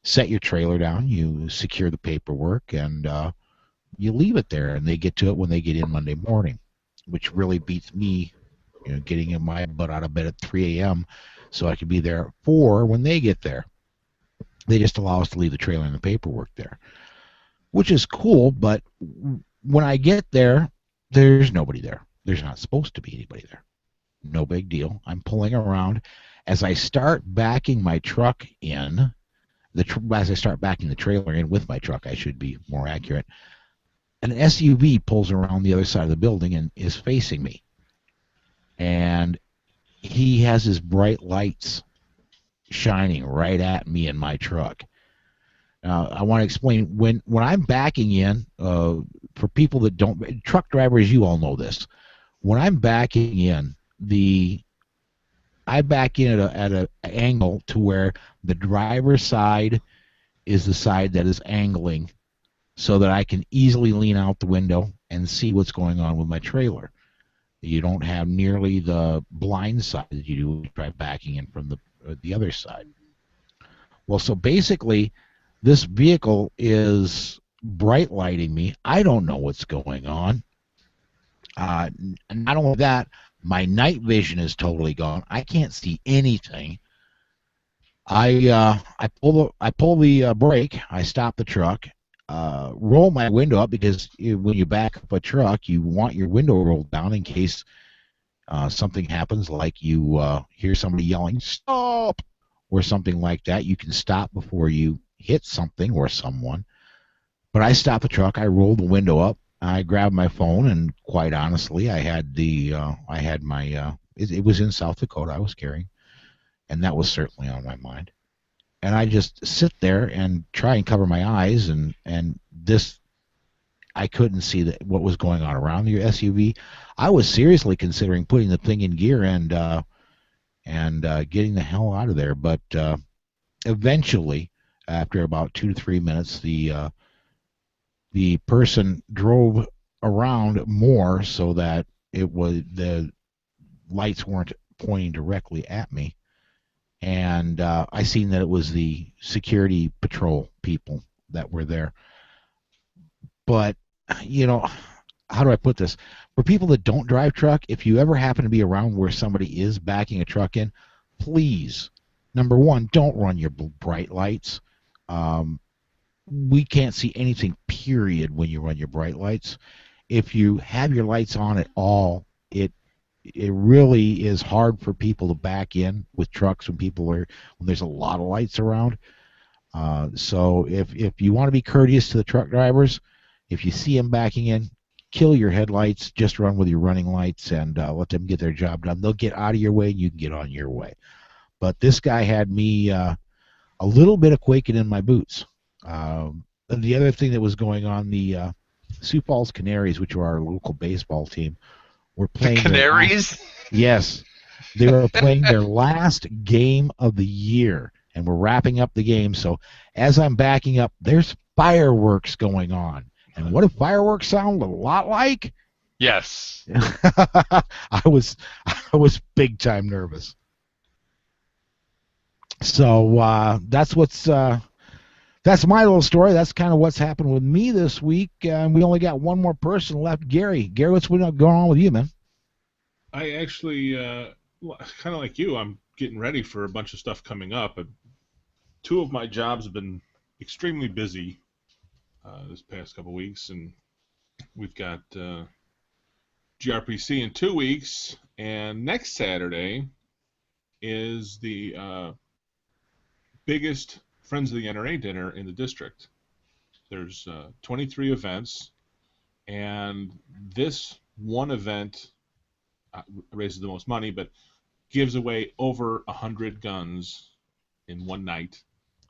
set your trailer down, you secure the paperwork, and you leave it there, and they get to it when they get in Monday morning, which really beats me, getting in my butt out of bed at 3 a.m. so I can be there at 4 when they get there. They just allow us to leave the trailer and the paperwork there, which is cool, but when I get there, there's nobody there. There's not supposed to be anybody there. No big deal. I'm pulling around. As I start backing my truck in, as I start backing the trailer in with my truck, I should be more accurate, an SUV pulls around the other side of the building and is facing me. And he has his bright lights shining right at me in my truck. Now, I want to explain, when I'm backing in, for people that don't, truck drivers, you all know this. When I'm backing in, I back in at an angle to where the driver's side is the side that is angling, so that I can easily lean out the window and see what's going on with my trailer. You don't have nearly the blind side that you do when you try backing in from the other side. Well, so basically, this vehicle is bright lighting me. I don't know what's going on. Not only that, my night vision is totally gone. I can't see anything. I pull the brake. I stop the truck. Roll my window up, because when you back up a truck, you want your window rolled down in case something happens, like you hear somebody yelling, "Stop!" or something like that. You can stop before you hit something or someone. But I stopped the truck. I rolled the window up. I grabbed my phone, and quite honestly, I had my it was in South Dakota I was carrying, and that was certainly on my mind. And I just sit there and try and cover my eyes, and this, I couldn't see what was going on around the SUV. I was seriously considering putting the thing in gear and getting the hell out of there. But eventually, after about 2 to 3 minutes, the person drove around more so that the lights weren't pointing directly at me. And I seen that it was the security patrol people that were there. But, how do I put this? For people that don't drive truck, if you ever happen to be around where somebody is backing a truck in, please, number one, don't run your bright lights. We can't see anything, period, when you run your bright lights. If you have your lights on at all, it really is hard for people to back in with trucks when there's a lot of lights around. So if you want to be courteous to the truck drivers, if you see them backing in, kill your headlights, just run with your running lights, and let them get their job done. They'll get out of your way, and you can get on your way. But this guy had me a little bit of quaking in my boots. And the other thing that was going on, the Sioux Falls Canaries, which are our local baseball team, were The playing their last. Canaries? Yes, they were playing their last game of the year, and we're wrapping up the game. So as I'm backing up, there's fireworks going on. And what do fireworks sound a lot like? Yes. I was big time nervous. So that's my little story. That's kind of what's happened with me this week. We only got one more person left, Gary. Gary, what's going on with you, man? I actually, kind of like you, I'm getting ready for a bunch of stuff coming up. Two of my jobs have been extremely busy this past couple weeks, and we've got GRPC in 2 weeks, and next Saturday is the biggest Friends of the NRA dinner in the district. There's 23 events, and this one event raises the most money, but gives away over 100 guns in one night.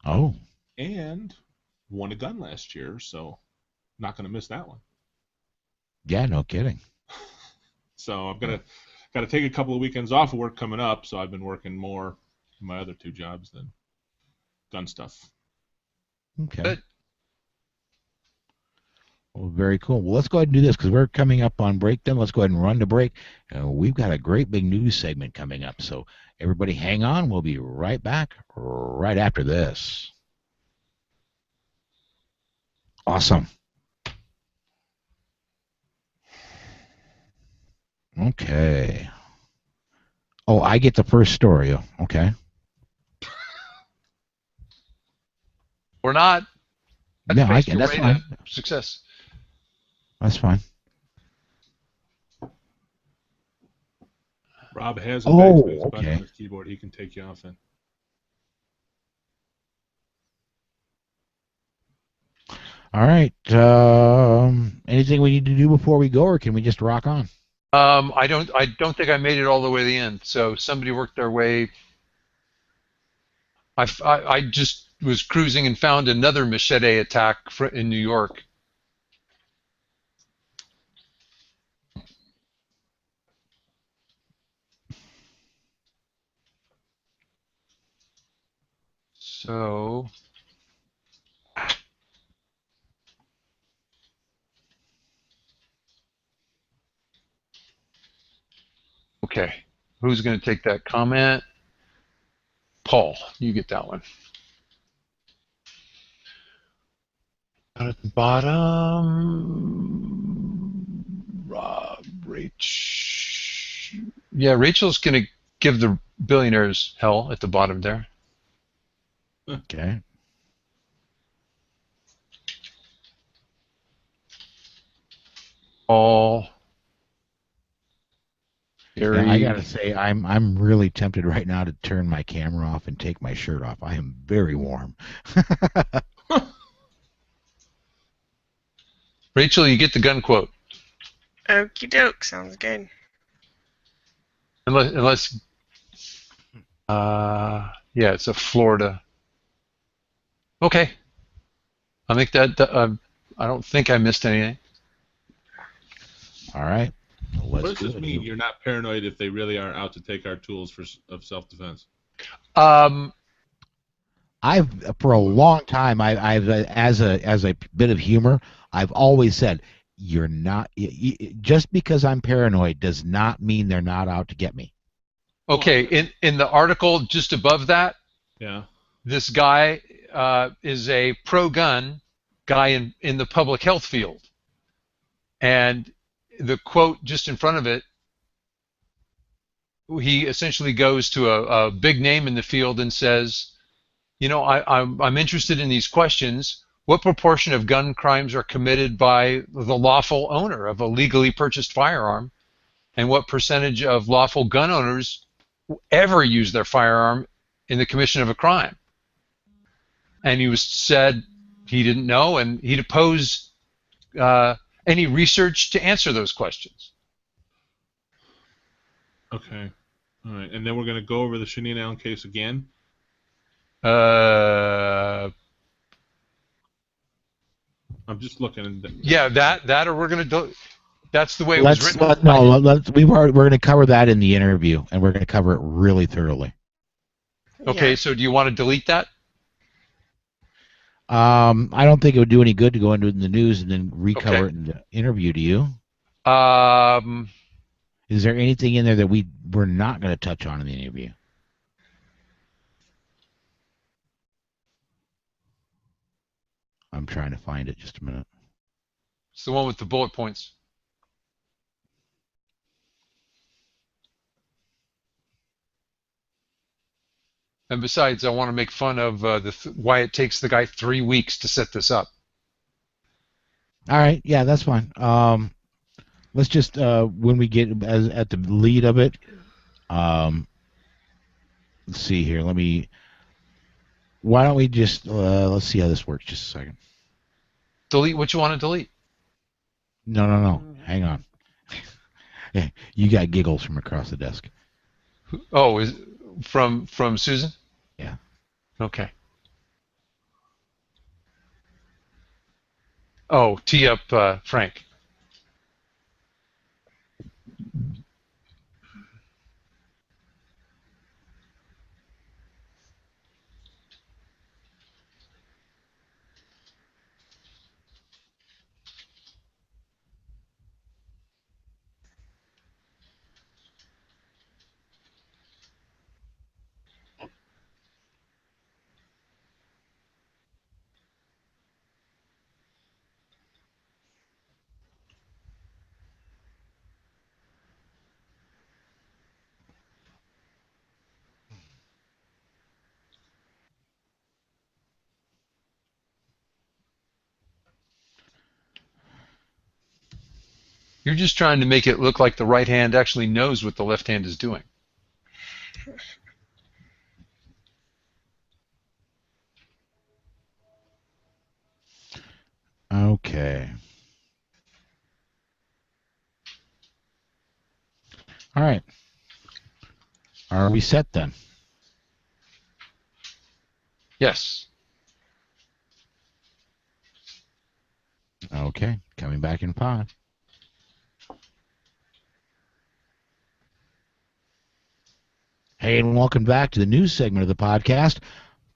Oh. And won a gun last year, so not going to miss that one. Yeah, no kidding. So I've got to take a couple of weekends off of work coming up, so I've been working more in my other two jobs than gun stuff. Okay. Good. Well, very cool. Well, let's go ahead and do this because we're coming up on break then. Let's go ahead and run to break. We've got a great big news segment coming up. So everybody hang on. We'll be right back right after this. Awesome. Okay. Oh, I get the first story. Okay. Or not. No, that's fine. Success. That's fine. Rob has a backspace button okay. on his keyboard. He can take you off then. All right. Anything we need to do before we go, or can we just rock on? I don't think I made it all the way to the end. So somebody worked their way. I just was cruising and found another machete attack in New York. So okay, who's going to take that comment? Paul, you get that one. Down at the bottom, Rob, Rach. Yeah, Rachel's going to give the billionaires hell at the bottom there. Okay. Paul. Gary. Yeah, I gotta say, I'm really tempted right now to turn my camera off and take my shirt off. I am very warm. Rachel, you get the gun quote. Okie doke, sounds good. Unless yeah, it's a Florida. Okay. I think that I don't think I missed anything. All right. What does this mean? You're not paranoid if they really are out to take our tools of self-defense? I've for a long time, I've as a bit of humor, I've always said, you're not just because I'm paranoid does not mean they're not out to get me. Okay, in the article just above that, yeah, this guy is a pro-gun guy in the public health field, and the quote just in front of it, he essentially goes to a big name in the field and says, you know, I'm interested in these questions. What proportion of gun crimes are committed by the lawful owner of a legally purchased firearm? And what percentage of lawful gun owners ever use their firearm in the commission of a crime? And he said he didn't know, and he'd oppose any research to answer those questions. Okay. All right. And then we're going to go over the Shaneen Allen case again? I'm I'm just looking. Yeah, that or we're going to. That's the way it was Let's written. we're going to cover that in the interview, and we're going to cover it really thoroughly. Okay, Yeah. so do you want to delete that? I don't think it would do any good to go into it in the news and then recover Okay. it in the interview. Do you? Um, Is there anything in there that we're not going to touch on in the interview? I'm trying to find it. Just a minute. it's the one with the bullet points. And besides, I want to make fun of why it takes the guy 3 weeks to set this up. All right. Yeah, that's fine. Let's just when we get at the lead of it. Let's see here. Why don't we just let's see how this works. Just a second. Delete what you want to delete. No. Hang on. Yeah, you got giggles from across the desk. Oh, is from Susan? Yeah. Okay. Oh, tee up Frank. You're just trying to make it look like the right hand actually knows what the left hand is doing. Okay. All right. Are we set then? Yes. Okay. Coming back in 5. Hey, and welcome back to the news segment of the podcast.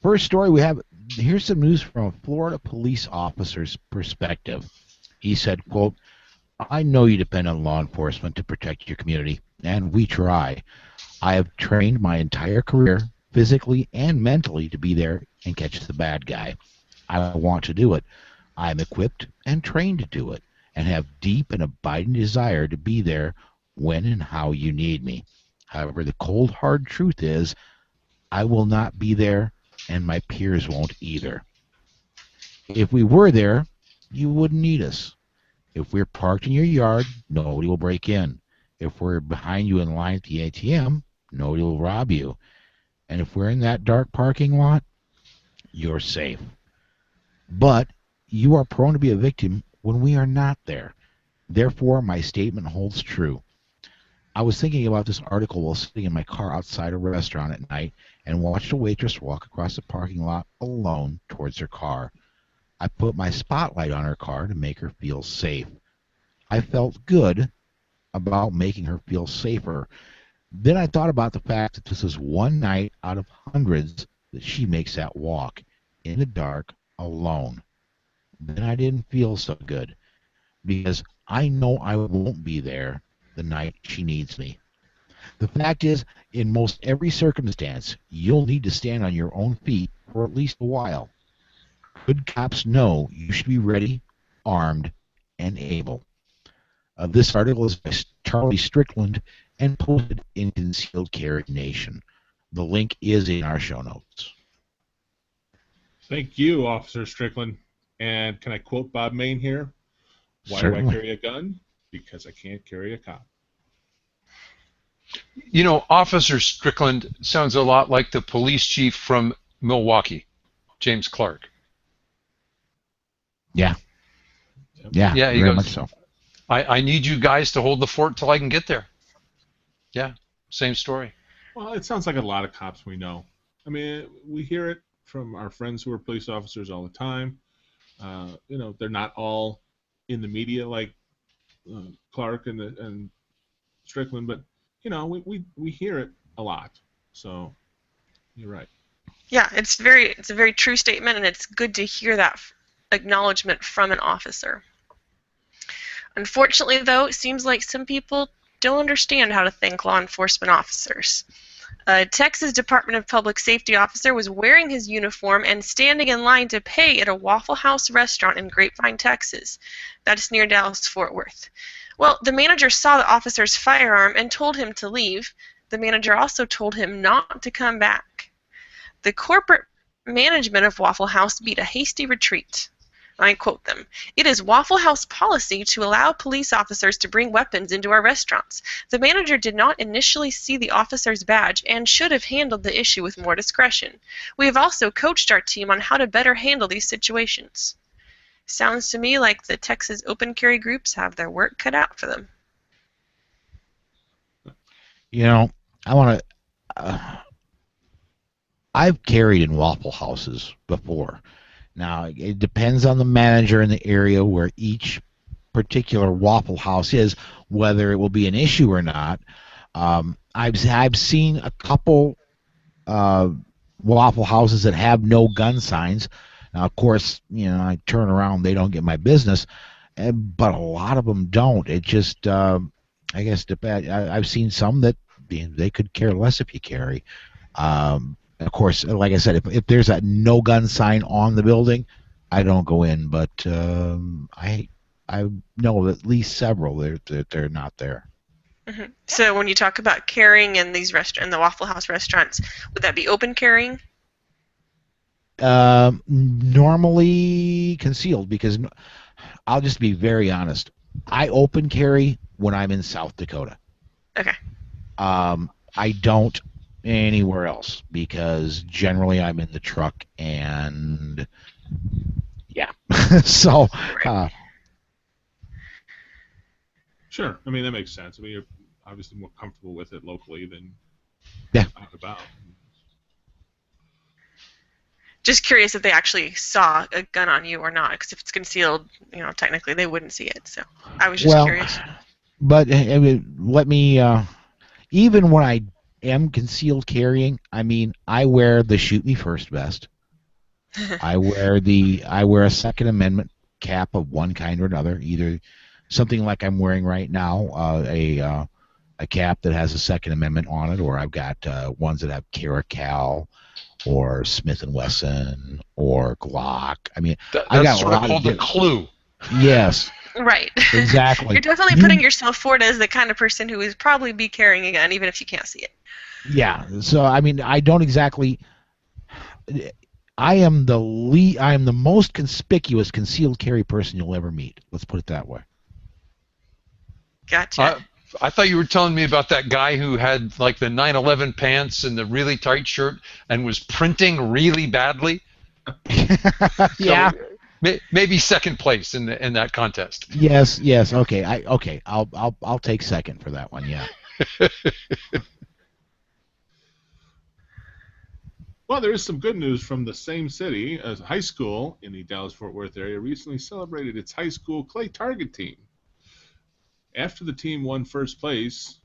First story we have, here's some news from a Florida police officer's perspective. He said, quote, I know you depend on law enforcement to protect your community, and we try. I have trained my entire career, physically and mentally, to be there and catch the bad guy. I want to do it. I'm equipped and trained to do it, and have deep and abiding desire to be there when and how you need me. However, the cold, hard truth is, I will not be there, and my peers won't either. If we were there, you wouldn't need us. If we're parked in your yard, nobody will break in. If we're behind you in line at the ATM, nobody will rob you. And if we're in that dark parking lot, you're safe. But you are prone to be a victim when we are not there. Therefore, my statement holds true. I was thinking about this article while sitting in my car outside a restaurant at night and watched a waitress walk across the parking lot alone towards her car. I put my spotlight on her car to make her feel safe. I felt good about making her feel safer. Then I thought about the fact that this is one night out of hundreds that she makes that walk in the dark alone. Then I didn't feel so good because I know I won't be there the night she needs me. The fact is, in most every circumstance, you'll need to stand on your own feet for at least a while. Good cops know you should be ready, armed, and able. This article is by Charlie Strickland and posted in Concealed Carry Nation. The link is in our show notes. Thank you, Officer Strickland. And can I quote Bob Main here? Why Certainly. do I carry a gun? Because I can't carry a cop. You know, Officer Strickland sounds a lot like the police chief from Milwaukee, James Clark. Yeah. Yep. Yeah, Yeah, he very goes, much so. I need you guys to hold the fort till I can get there. Yeah, same story. Well, it sounds like a lot of cops we know. I mean, we hear it from our friends who are police officers all the time. They're not all in the media like Clark and Strickland, but we hear it a lot. So you're right. Yeah, it's a very true statement, and it's good to hear that acknowledgement from an officer. Unfortunately, though, it seems like some people don't understand how to thank law enforcement officers. A Texas Department of Public Safety officer was wearing his uniform and standing in line to pay at a Waffle House restaurant in Grapevine, Texas. That's near Dallas-Fort Worth. Well, the manager saw the officer's firearm and told him to leave. The manager also told him not to come back. The corporate management of Waffle House beat a hasty retreat. I quote them, "It is Waffle House policy to allow police officers to bring weapons into our restaurants. The manager did not initially see the officer's badge and should have handled the issue with more discretion. We have also coached our team on how to better handle these situations." Sounds to me like the Texas open carry groups have their work cut out for them. I want to. I've carried in Waffle Houses before. Now, it depends on the manager in the area where each particular Waffle House is, whether it will be an issue or not. I've seen a couple Waffle Houses that have no gun signs. Now, of course, I turn around, they don't get my business, but a lot of them don't. It just, I guess, I've seen some that they could care less if you carry. Of course, like I said, if there's a no gun sign on the building, I don't go in. But I know at least several they're not there. Mm-hmm. So when you talk about carrying in these in the Waffle House restaurants, would that be open carrying? Normally concealed, because I'll just be very honest. I open carry when I'm in South Dakota. Okay. I don't anywhere else, because generally I'm in the truck, and yeah. So sure, I mean, that makes sense. I mean, you're obviously more comfortable with it locally than out about. Just curious if they actually saw a gun on you or not, because if it's concealed, technically they wouldn't see it. So I was just curious. But I mean, let me even when I am concealed carrying, I mean, I wear the shoot me first vest. I wear a Second Amendment cap of one kind or another, either something like I'm wearing right now, a cap that has a Second Amendment on it, or I've got ones that have Caracal or Smith & Wesson or Glock. I mean, I got sort of called the clue. Yes. Right. Exactly. You're definitely putting yourself forward as the kind of person who would probably be carrying a gun, even if you can't see it. Yeah. So I mean, I don't exactly. I am the most conspicuous concealed carry person you'll ever meet. Let's put it that way. Gotcha. I thought you were telling me about that guy who had like the 9/11 pants and the really tight shirt and was printing really badly. Yeah. So maybe second place in that contest. Yes. Okay. I'll take second for that one. Yeah. Well, there is some good news from the same city. A high school in the Dallas-Fort Worth area recently celebrated its high school clay target team. After the team won first place,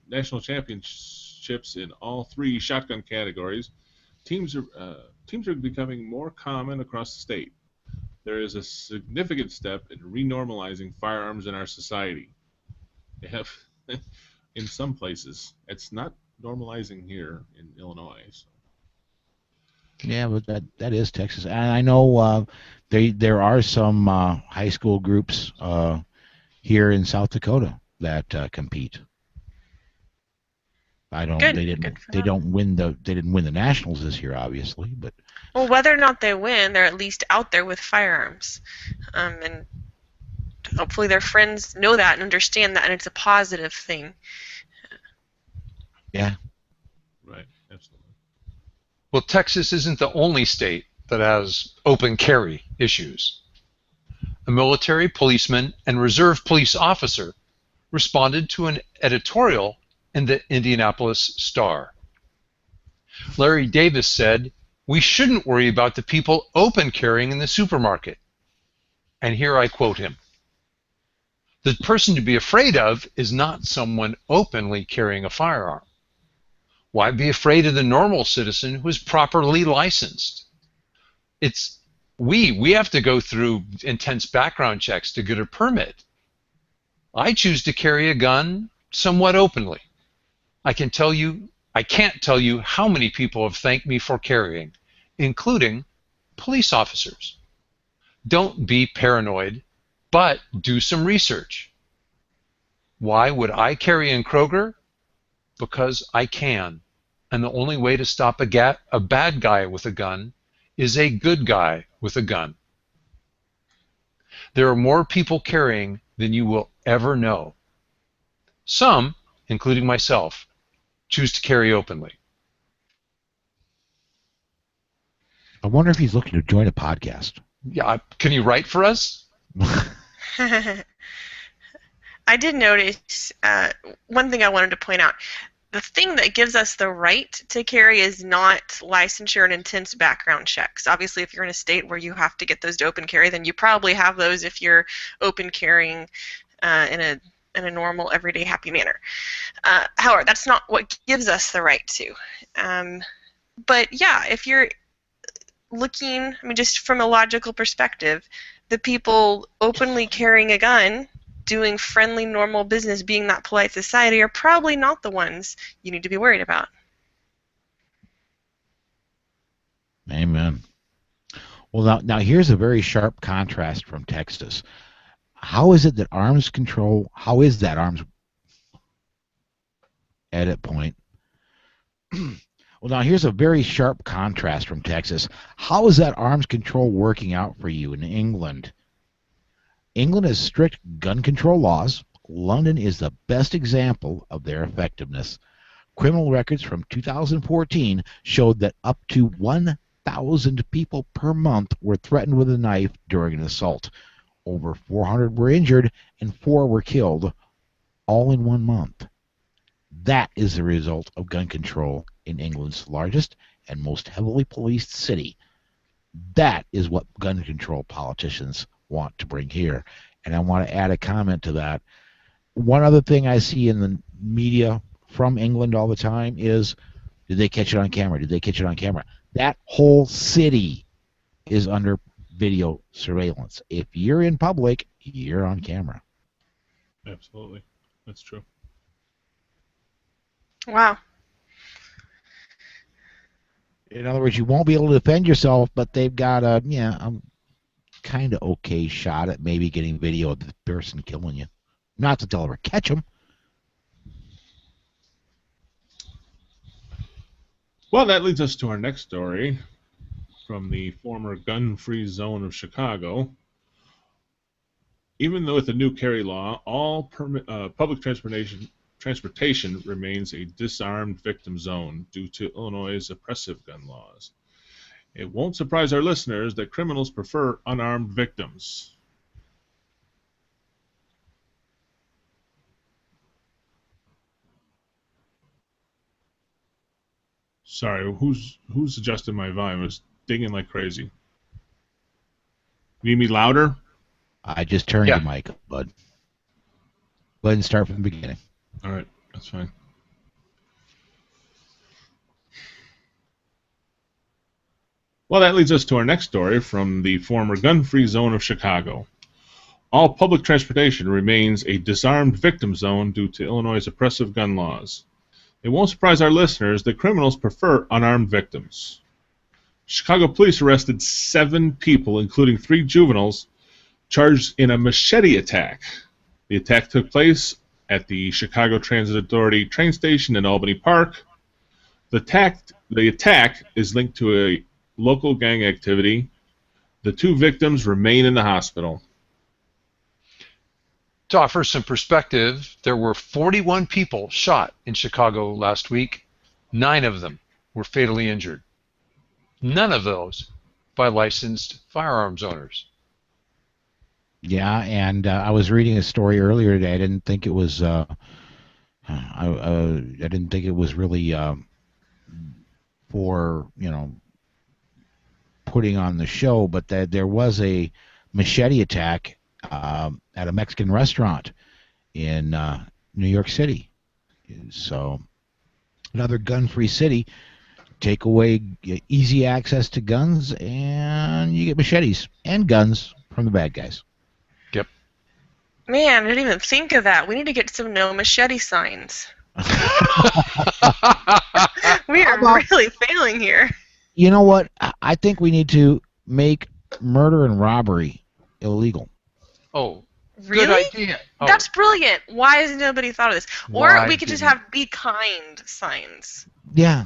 national championships in all three shotgun categories, teams are becoming more common across the state. There is a significant step in renormalizing firearms in our society. They have, in some places, it's not normalizing here in Illinois. So. Yeah, but that is Texas, and I know there are some high school groups here in South Dakota that compete. I don't. Good. They didn't. They don't win the. They didn't win the nationals this year, obviously. But well, whether or not they win, they're at least out there with firearms, and hopefully their friends know that and understand that, and it's a positive thing. Yeah. Right. Absolutely. Well, Texas isn't the only state that has open carry issues. A military policeman and reserve police officer responded to an editorial in the Indianapolis Star. Larry Davis said, We shouldn't worry about the people open carrying in the supermarket. And here I quote him. The person to be afraid of is not someone openly carrying a firearm. Why be afraid of the normal citizen who is properly licensed? It's we have to go through intense background checks to get a permit. I choose to carry a gun somewhat openly. I can't tell you how many people have thanked me for carrying, including police officers. Don't be paranoid, but do some research. Why would I carry in Kroger? Because I can. And the only way to stop a bad guy with a gun is a good guy with a gun. There are more people carrying than you will ever know. Some, including myself, choose to carry openly. I wonder if he's looking to join a podcast. Yeah, can you write for us? I did notice one thing I wanted to point out. The thing that gives us the right to carry is not licensure and intense background checks. Obviously, if you're in a state where you have to get those to open carry, then you probably have those if you're open carrying in a normal, everyday, happy manner. However, that's not what gives us the right to. But yeah, if you're looking, I mean, just from a logical perspective, the people openly carrying a gun, doing friendly, normal business, being that polite society, are probably not the ones you need to be worried about. Amen. Well, now here's a very sharp contrast from Texas. How is that arms edit point? Well, now here's a very sharp contrast from Texas. How is that arms control working out for you in England? England has strict gun control laws. London is the best example of their effectiveness. Criminal records from 2014 showed that up to 1,000 people per month were threatened with a knife during an assault. Over 400 were injured and 4 were killed, all in 1 month. That is the result of gun control in England's largest and most heavily policed city. That is what gun control politicians want to bring here. And I want to add a comment to that. One other thing I see in the media from England all the time is, did they catch it on camera? Did they catch it on camera? That whole city is under video surveillance. If you're in public, you're on camera. Absolutely. That's true. Wow. In other words, you won't be able to defend yourself, but they've got a kind of okay shot at maybe getting video of the person killing you. Not that they'll ever catch them. Well, that leads us to our next story from the former gun-free zone of Chicago. Even though with the new carry law, all public transportation remains a disarmed victim zone due to Illinois' oppressive gun laws. It won't surprise our listeners that criminals prefer unarmed victims. Sorry, who's adjusting my volume? It's dinging like crazy. Need me louder? I just turned the mic up, bud. Go ahead and start from the beginning. All right, that's fine. Well, that leads us to our next story from the former gun-free zone of Chicago. All public transportation remains a disarmed victim zone due to Illinois' oppressive gun laws. It won't surprise our listeners that criminals prefer unarmed victims. Chicago police arrested 7 people, including 3 juveniles, charged in a machete attack. The attack took place at the Chicago Transit Authority train station in Albany Park. The attack is linked to a local gang activity. The 2 victims remain in the hospital. To offer some perspective, there were 41 people shot in Chicago last week. 9 of them were fatally injured. None of those by licensed firearms owners. Yeah, and I was reading a story earlier today. I didn't think it was. I didn't think it was really for putting on the show, but that there was a machete attack at a Mexican restaurant in New York City. So another gun-free city. Take away easy access to guns, and you get machetes and guns from the bad guys. Yep. Man, I didn't even think of that. We need to get some no machete signs. We are really failing here. You know what? I think we need to make murder and robbery illegal. Oh, Really? good idea. Oh, That's brilliant. Why has nobody thought of this? Or Why we could just didn't- have be kind signs. Yeah.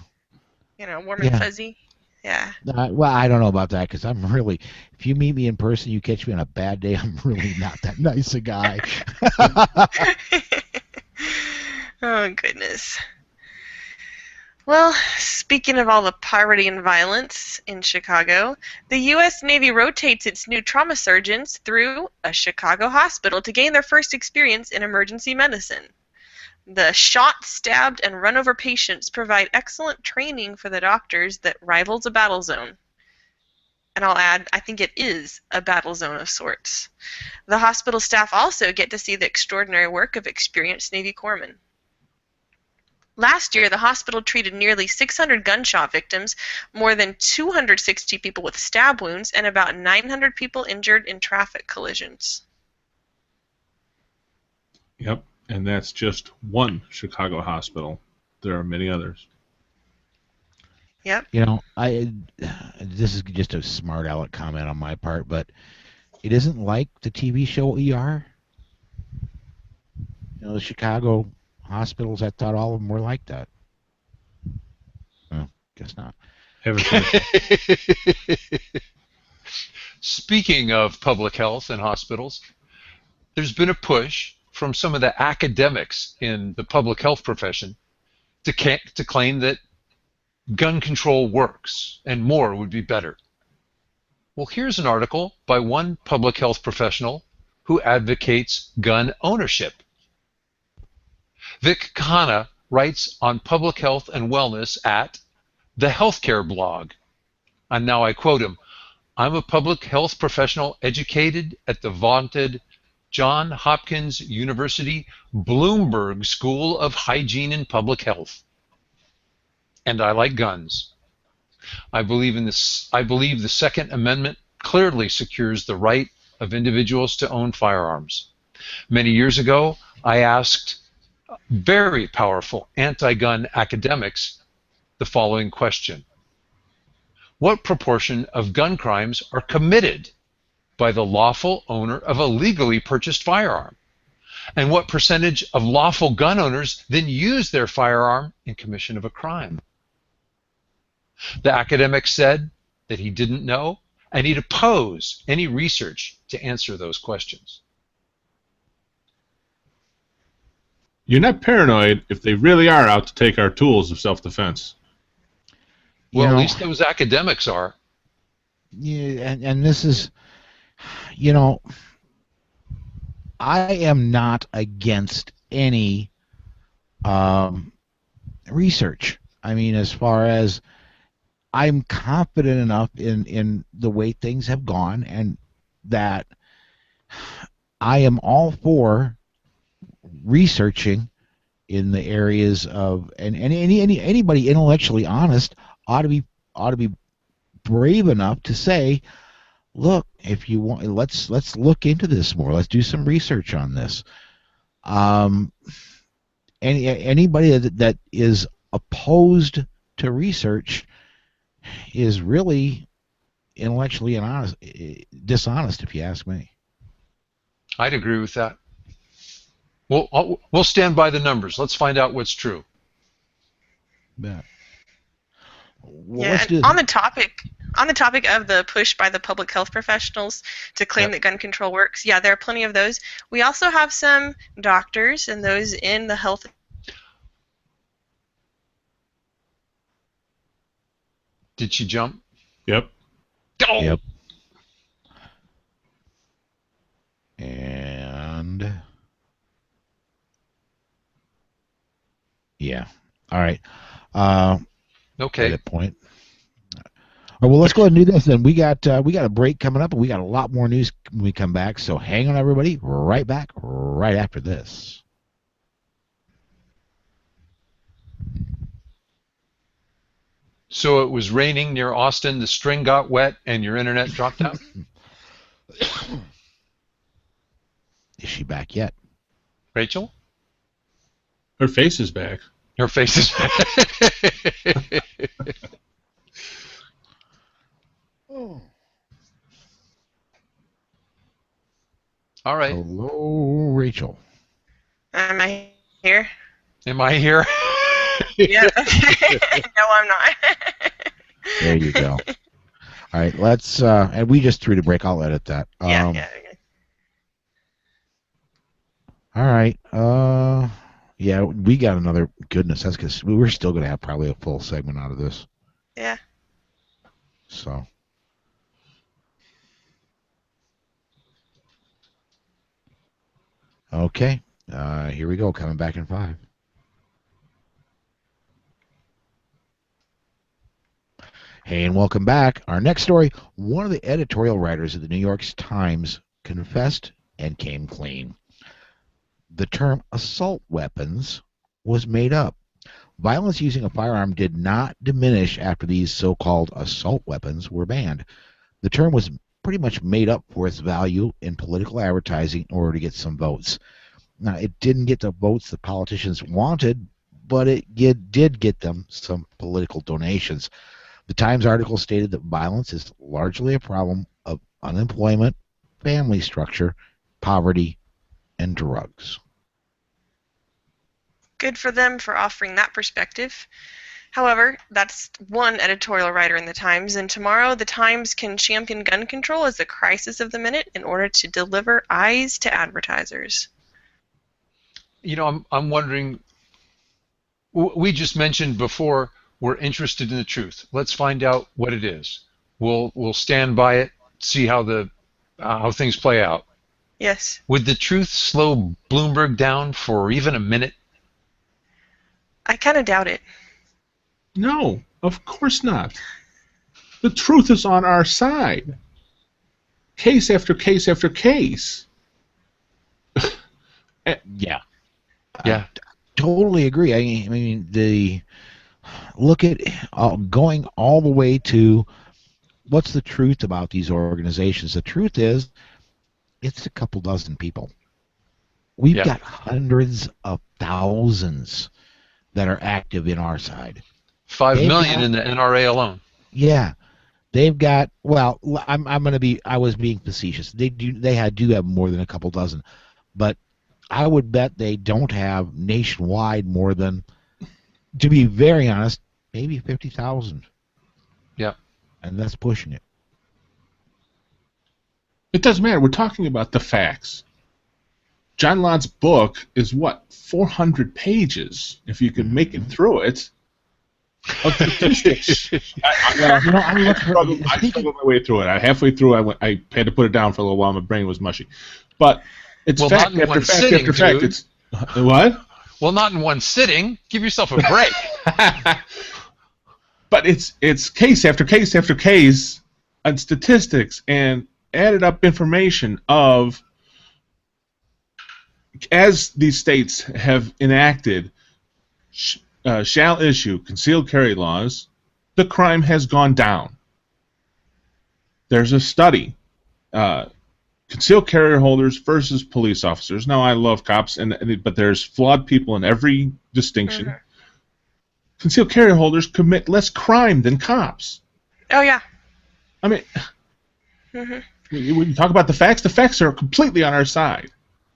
You know, warm and Yeah. fuzzy. Yeah. Well, I don't know about that because I'm really, if you meet me in person, you catch me on a bad day, I'm really not that nice a guy. Oh, goodness. Well, speaking of all the poverty and violence in Chicago, the U.S. Navy rotates its new trauma surgeons through a Chicago hospital to gain their first experience in emergency medicine. The shot, stabbed, and run over patients provide excellent training for the doctors that rivals a battle zone. And I'll add, I think it is a battle zone of sorts. The hospital staff also get to see the extraordinary work of experienced Navy corpsmen. Last year, the hospital treated nearly 600 gunshot victims, more than 260 people with stab wounds, and about 900 people injured in traffic collisions. Yep, and that's just one Chicago hospital. There are many others. Yep. You know, this is just a smart aleck comment on my part, but it isn't like the TV show ER. You know, the Chicago hospitals, I thought all of them were like that. Well, guess not. Haven't finished. Speaking of public health and hospitals, there's been a push from some of the academics in the public health profession to claim that gun control works and more would be better. Well, here's an article by one public health professional who advocates gun ownership. Vic Khanna writes on public health and wellness at the Healthcare Blog. And now I quote him, "I'm a public health professional educated at the vaunted Johns Hopkins University Bloomberg School of Hygiene and Public Health. And I like guns. I believe the Second Amendment clearly secures the right of individuals to own firearms. Many years ago, I asked very powerful anti-gun academics the following question. What proportion of gun crimes are committed by the lawful owner of a legally purchased firearm? And what percentage of lawful gun owners then use their firearm in commission of a crime? The academic said that he didn't know, and he'd oppose any research to answer those questions. You're not paranoid if they really are out to take our tools of self-defense. Well, You know, at least those academics are. yeah, and this is, you know, I am not against any research. I mean, as far as I'm confident enough in the way things have gone, and that I am all for researching in the areas of, and anybody intellectually honest ought to be brave enough to say, look, if you want, let's look into this more. Let's do some research on this. Anybody that is opposed to research is really intellectually dishonest, if you ask me. I'd agree with that. We'll stand by the numbers. Let's find out what's true. Yeah. Well, Yeah, let's do and on the topic of the push by the public health professionals to claim Yep. that gun control works, yeah, there are plenty of those. We also have some doctors and those in the health. Did she jump? Yep. Oh! Yep. And yeah. All right. At Okay. that point. Well, let's go ahead and do this then. We got a break coming up, and we got a lot more news when we come back. So hang on, everybody. Right back, right after this. So it was raining near Austin, the string got wet, and your internet dropped out? Is she back yet? Rachel? Her face is back. Her face is All right. Hello, Rachel. Am I here? Am I here? Yeah. No, I'm not. There you go. All right, let's and we just threw the break. I'll edit that. Yeah. All right. Yeah, we got another. Goodness, that's because we're still going to have probably a full segment out of this. Yeah. So. Okay. Here we go. Coming back in 5. Hey, and welcome back. Our next story, one of the editorial writers of the New York Times confessed and came clean. The term assault weapons was made up. Violence using a firearm did not diminish after these so-called assault weapons were banned. The term was pretty much made up for its value in political advertising in order to get some votes. Now, it didn't get the votes the politicians wanted, but it did get them some political donations. The Times article stated that violence is largely a problem of unemployment, family structure, poverty, and drugs. Good for them for offering that perspective. However, that's one editorial writer in the Times, and tomorrow the Times can champion gun control as the crisis of the minute in order to deliver eyes to advertisers. You know, I'm wondering, we just mentioned before we're interested in the truth. Let's find out what it is. We'll stand by it, see how things play out. Yes. Would the truth slow Bloomberg down for even a minute? I kind of doubt it. No, of course not. The truth is on our side. Case after case after case. Yeah. Yeah. Totally agree. I mean, look at going all the way to what's the truth about these organizations. The truth is, it's a couple dozen people. We've got hundreds of thousands that are active in our side. 5 million in the NRA alone. Yeah, they've got. Well, I was being facetious. They do have more than a couple dozen, but I would bet they don't have nationwide more than, to be very honest, maybe 50,000. Yeah. And that's pushing it. It doesn't matter. We're talking about the facts. John Lott's book is, 400 pages, if you can make it through it, of statistics. I struggled my way through it. Halfway through, I had to put it down for a little while. My brain was mushy. But it's fact after fact after fact. It's what? Well, not in one sitting. Give yourself a break. But it's case after case after case on statistics and added up information of, as these states have enacted shall issue concealed carry laws, the crime has gone down. There's a study, concealed carry holders versus police officers. Now, I love cops, but there's flawed people in every distinction. Mm-hmm. Concealed carry holders commit less crime than cops. Oh, yeah. I mean, when you talk about the facts are completely on our side.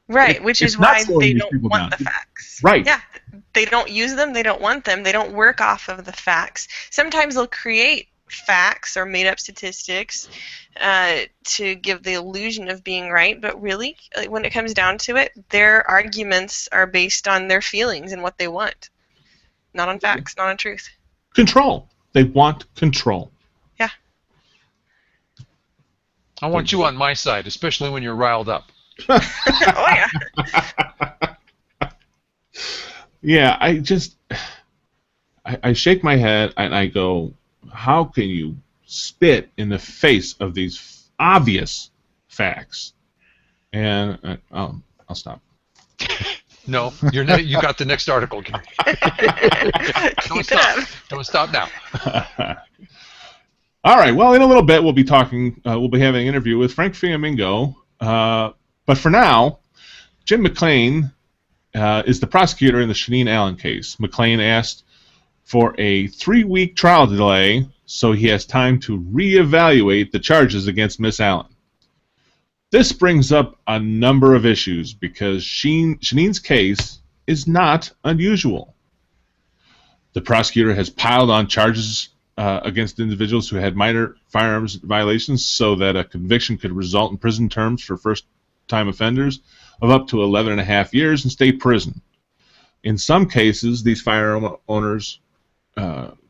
Right, which is why they don't want the facts. Right. Yeah, they don't use them, they don't want them, they don't work off of the facts. Sometimes they'll create facts or made up statistics to give the illusion of being right, but really, when it comes down to it, their arguments are based on their feelings and what they want. Not on facts, not on truth. Control. They want control. Yeah. I want you on my side, especially when you're riled up. Oh, yeah. Yeah, I shake my head and I go, how can you spit in the face of these obvious facts. And I'll stop. No, you got the next article. Don't stop. Don't stop now. All right. Well, in a little bit, we'll be talking. We'll be having an interview with Frank Fiamingo. But for now, Jim McLean is the prosecutor in the Shaneen Allen case. McLean asked for a 3-week trial delay so he has time to reevaluate the charges against Miss Allen. This brings up a number of issues because Shaneen's case is not unusual. The prosecutor has piled on charges against individuals who had minor firearms violations so that a conviction could result in prison terms for first-time offenders of up to 11.5 years in state prison. In some cases, these firearm owners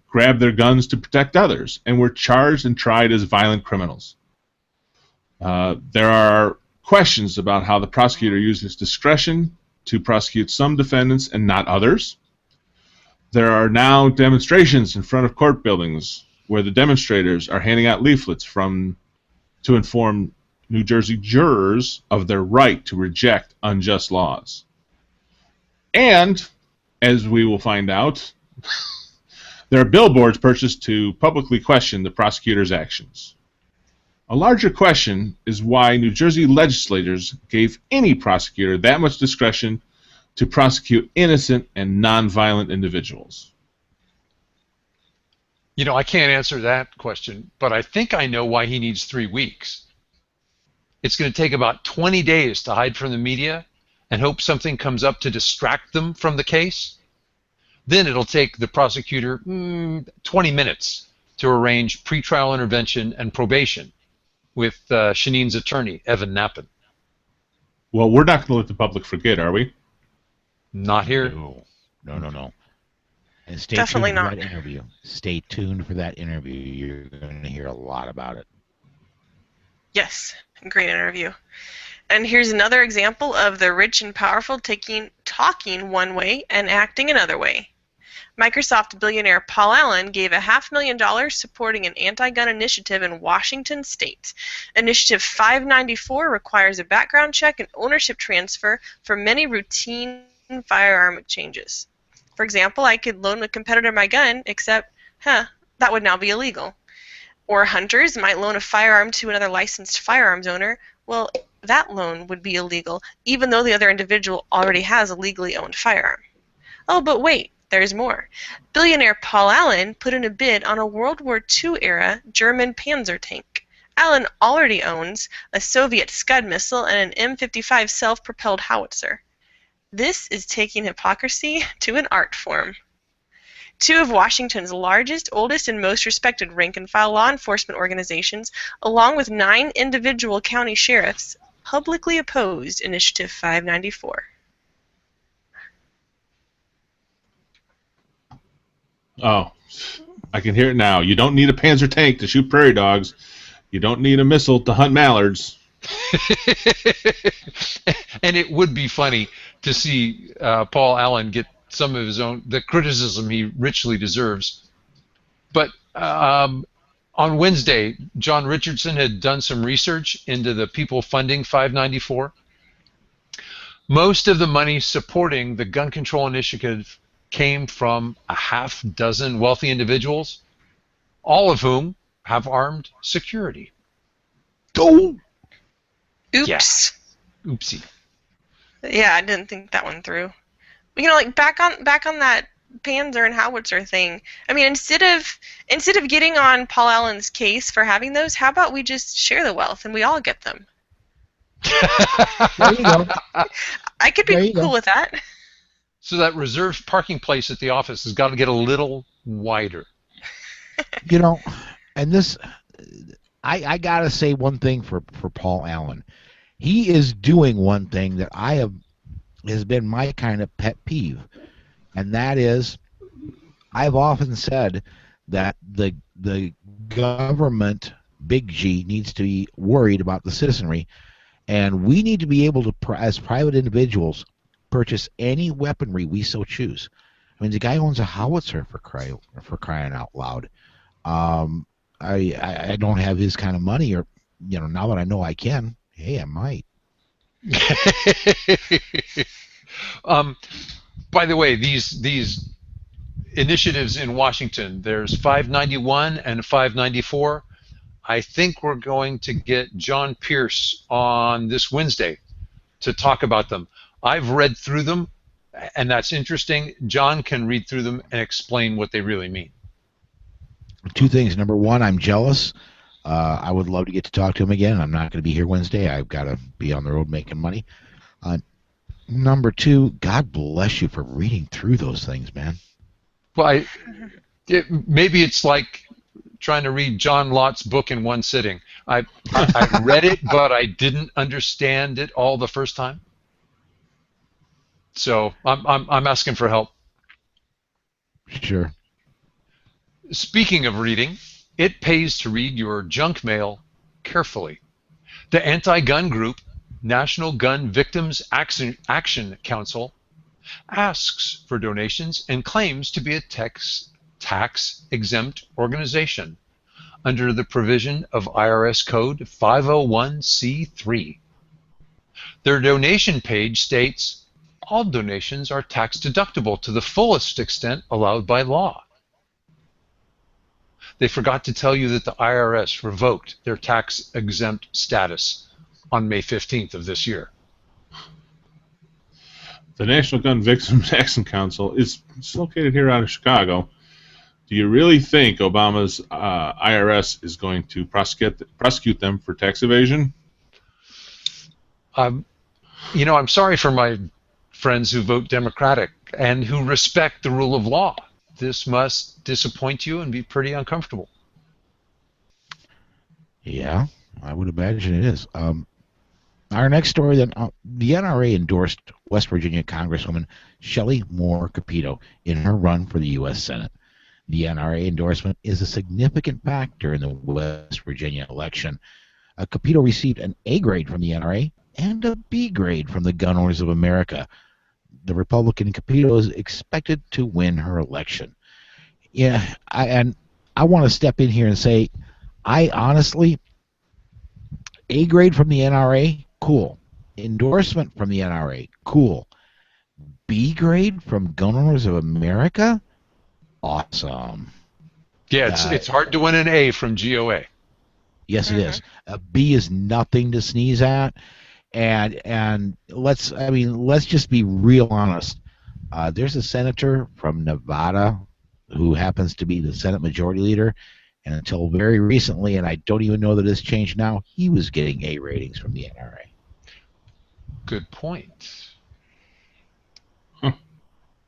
grabbed their guns to protect others and were charged and tried as violent criminals. There are questions about how the prosecutor uses discretion to prosecute some defendants and not others. There are now demonstrations in front of court buildings where the demonstrators are handing out leaflets to inform New Jersey jurors of their right to reject unjust laws. And, as we will find out, there are billboards purchased to publicly question the prosecutor's actions. A larger question is why New Jersey legislators gave any prosecutor that much discretion to prosecute innocent and nonviolent individuals. You know, I can't answer that question, but I think I know why he needs 3 weeks. It's going to take about 20 days to hide from the media and hope something comes up to distract them from the case. Then it'll take the prosecutor 20 minutes to arrange pretrial intervention and probation with Shaneen's attorney, Evan Knappen. Well, we're not going to let the public forget, are we? Not here. No. And stay Definitely tuned for not. that interview. Stay tuned for that interview. You're going to hear a lot about it. Yes, great interview. And here's another example of the rich and powerful talking one way and acting another way. Microsoft billionaire Paul Allen gave $500,000 supporting an anti-gun initiative in Washington state. Initiative 594 requires a background check and ownership transfer for many routine firearm exchanges. For example, I could loan a competitor my gun, except, that would now be illegal. Or hunters might loan a firearm to another licensed firearms owner. Well, that loan would be illegal, even though the other individual already has a legally owned firearm. Oh, but wait, there's more. Billionaire Paul Allen put in a bid on a World War II-era German Panzer tank. Allen already owns a Soviet Scud missile and an M55 self-propelled howitzer. This is taking hypocrisy to an art form. 2 of Washington's largest, oldest, and most respected rank-and-file law enforcement organizations, along with 9 individual county sheriffs, publicly opposed Initiative 594. Oh, I can hear it now. You don't need a Panzer tank to shoot prairie dogs. You don't need a missile to hunt mallards. And it would be funny to see Paul Allen get some of the criticism he richly deserves. But on Wednesday, John Richardson had done some research into the people funding 594. Most of the money supporting the gun control initiative came from a half dozen wealthy individuals, all of whom have armed security. Oh! Oops. Yeah. Oopsie. Yeah, I didn't think that one through. You know, like back on that Panzer and howitzer thing. I mean, instead of getting on Paul Allen's case for having those, how about we just share the wealth and we all get them? There you go. I could be cool with that. So that reserved parking place at the office has got to get a little wider. You know, and this, I got to say one thing for Paul Allen. He is doing one thing that has been my kind of pet peeve, and that is, I've often said that the government, big G, needs to be worried about the citizenry, and we need to be able to, as private individuals, purchase any weaponry we so choose. I mean, the guy owns a howitzer for crying out loud. I don't have his kind of money, or now that I know I can, hey, I might. By the way, these initiatives in Washington, there's 591 and 594. I think we're going to get John Pierce on this Wednesday to talk about them. I've read through them, and that's interesting. John can read through them and explain what they really mean. Two things. Number one, I'm jealous. I would love to get to talk to him again. I'm not going to be here Wednesday. I've got to be on the road making money. Number two, God bless you for reading through those things, man. Well, maybe it's like trying to read John Lott's book in one sitting. I read it, but I didn't understand it all the first time. So I'm asking for help. Sure. Speaking of reading, it pays to read your junk mail carefully. The anti-gun group, National Gun Victims Action Council, asks for donations and claims to be a tax-exempt organization under the provision of IRS Code 501c3. Their donation page states, all donations are tax deductible to the fullest extent allowed by law. They forgot to tell you that the IRS revoked their tax-exempt status on May 15th of this year. The National Gun Victims Action Council is located here out of Chicago. Do you really think Obama's IRS is going to prosecute them for tax evasion? I'm sorry for my friends who vote Democratic and who respect the rule of law. This must disappoint you and be pretty uncomfortable. Yeah, I would imagine it is. Our next story, then, the NRA endorsed West Virginia Congresswoman Shelley Moore Capito in her run for the U.S. Senate. The NRA endorsement is a significant factor in the West Virginia election. Capito received an A grade from the NRA and a B grade from the Gun Owners of America. The Republican Capito is expected to win her election. Yeah, I want to step in here and say, I honestly, A grade from the NRA, cool. Endorsement from the NRA, cool. B grade from Gun Owners of America, awesome. Yeah, it's hard to win an A from GOA. Yes, it is. A B is nothing to sneeze at. And let's just be real honest. There's a senator from Nevada who happens to be the Senate Majority Leader, and until very recently, and I don't even know that it's changed now, he was getting A ratings from the NRA. Good point.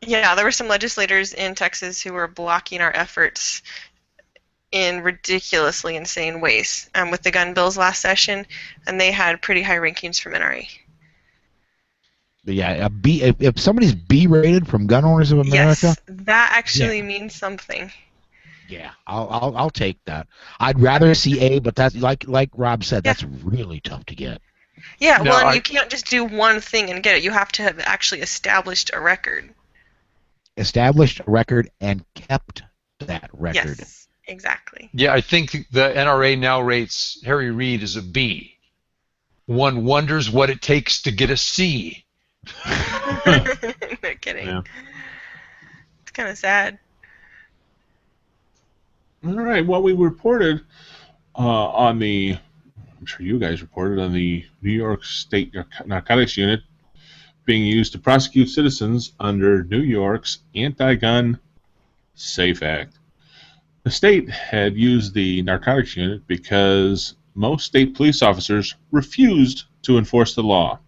Yeah, there were some legislators in Texas who were blocking our efforts in ridiculously insane ways with the gun bills last session, and they had pretty high rankings from NRA. But yeah, a B. If somebody's B rated from Gun Owners of America, yes, that actually means something. Yeah, I'll take that. I'd rather see A, but that's like Rob said, that's really tough to get. Yeah, well, and you can't just do one thing and get it. You have to have actually established a record. Established a record and kept that record. Yes, exactly. Yeah, I think the NRA now rates Harry Reid as a B. One wonders what it takes to get a C. No kidding. Yeah. It's kind of sad. All right. Well, we reported on the, I'm sure you guys reported on the New York State Narcotics Unit being used to prosecute citizens under New York's Anti-Gun SAFE Act. The state had used the Narcotics Unit because most state police officers refused to enforce the law.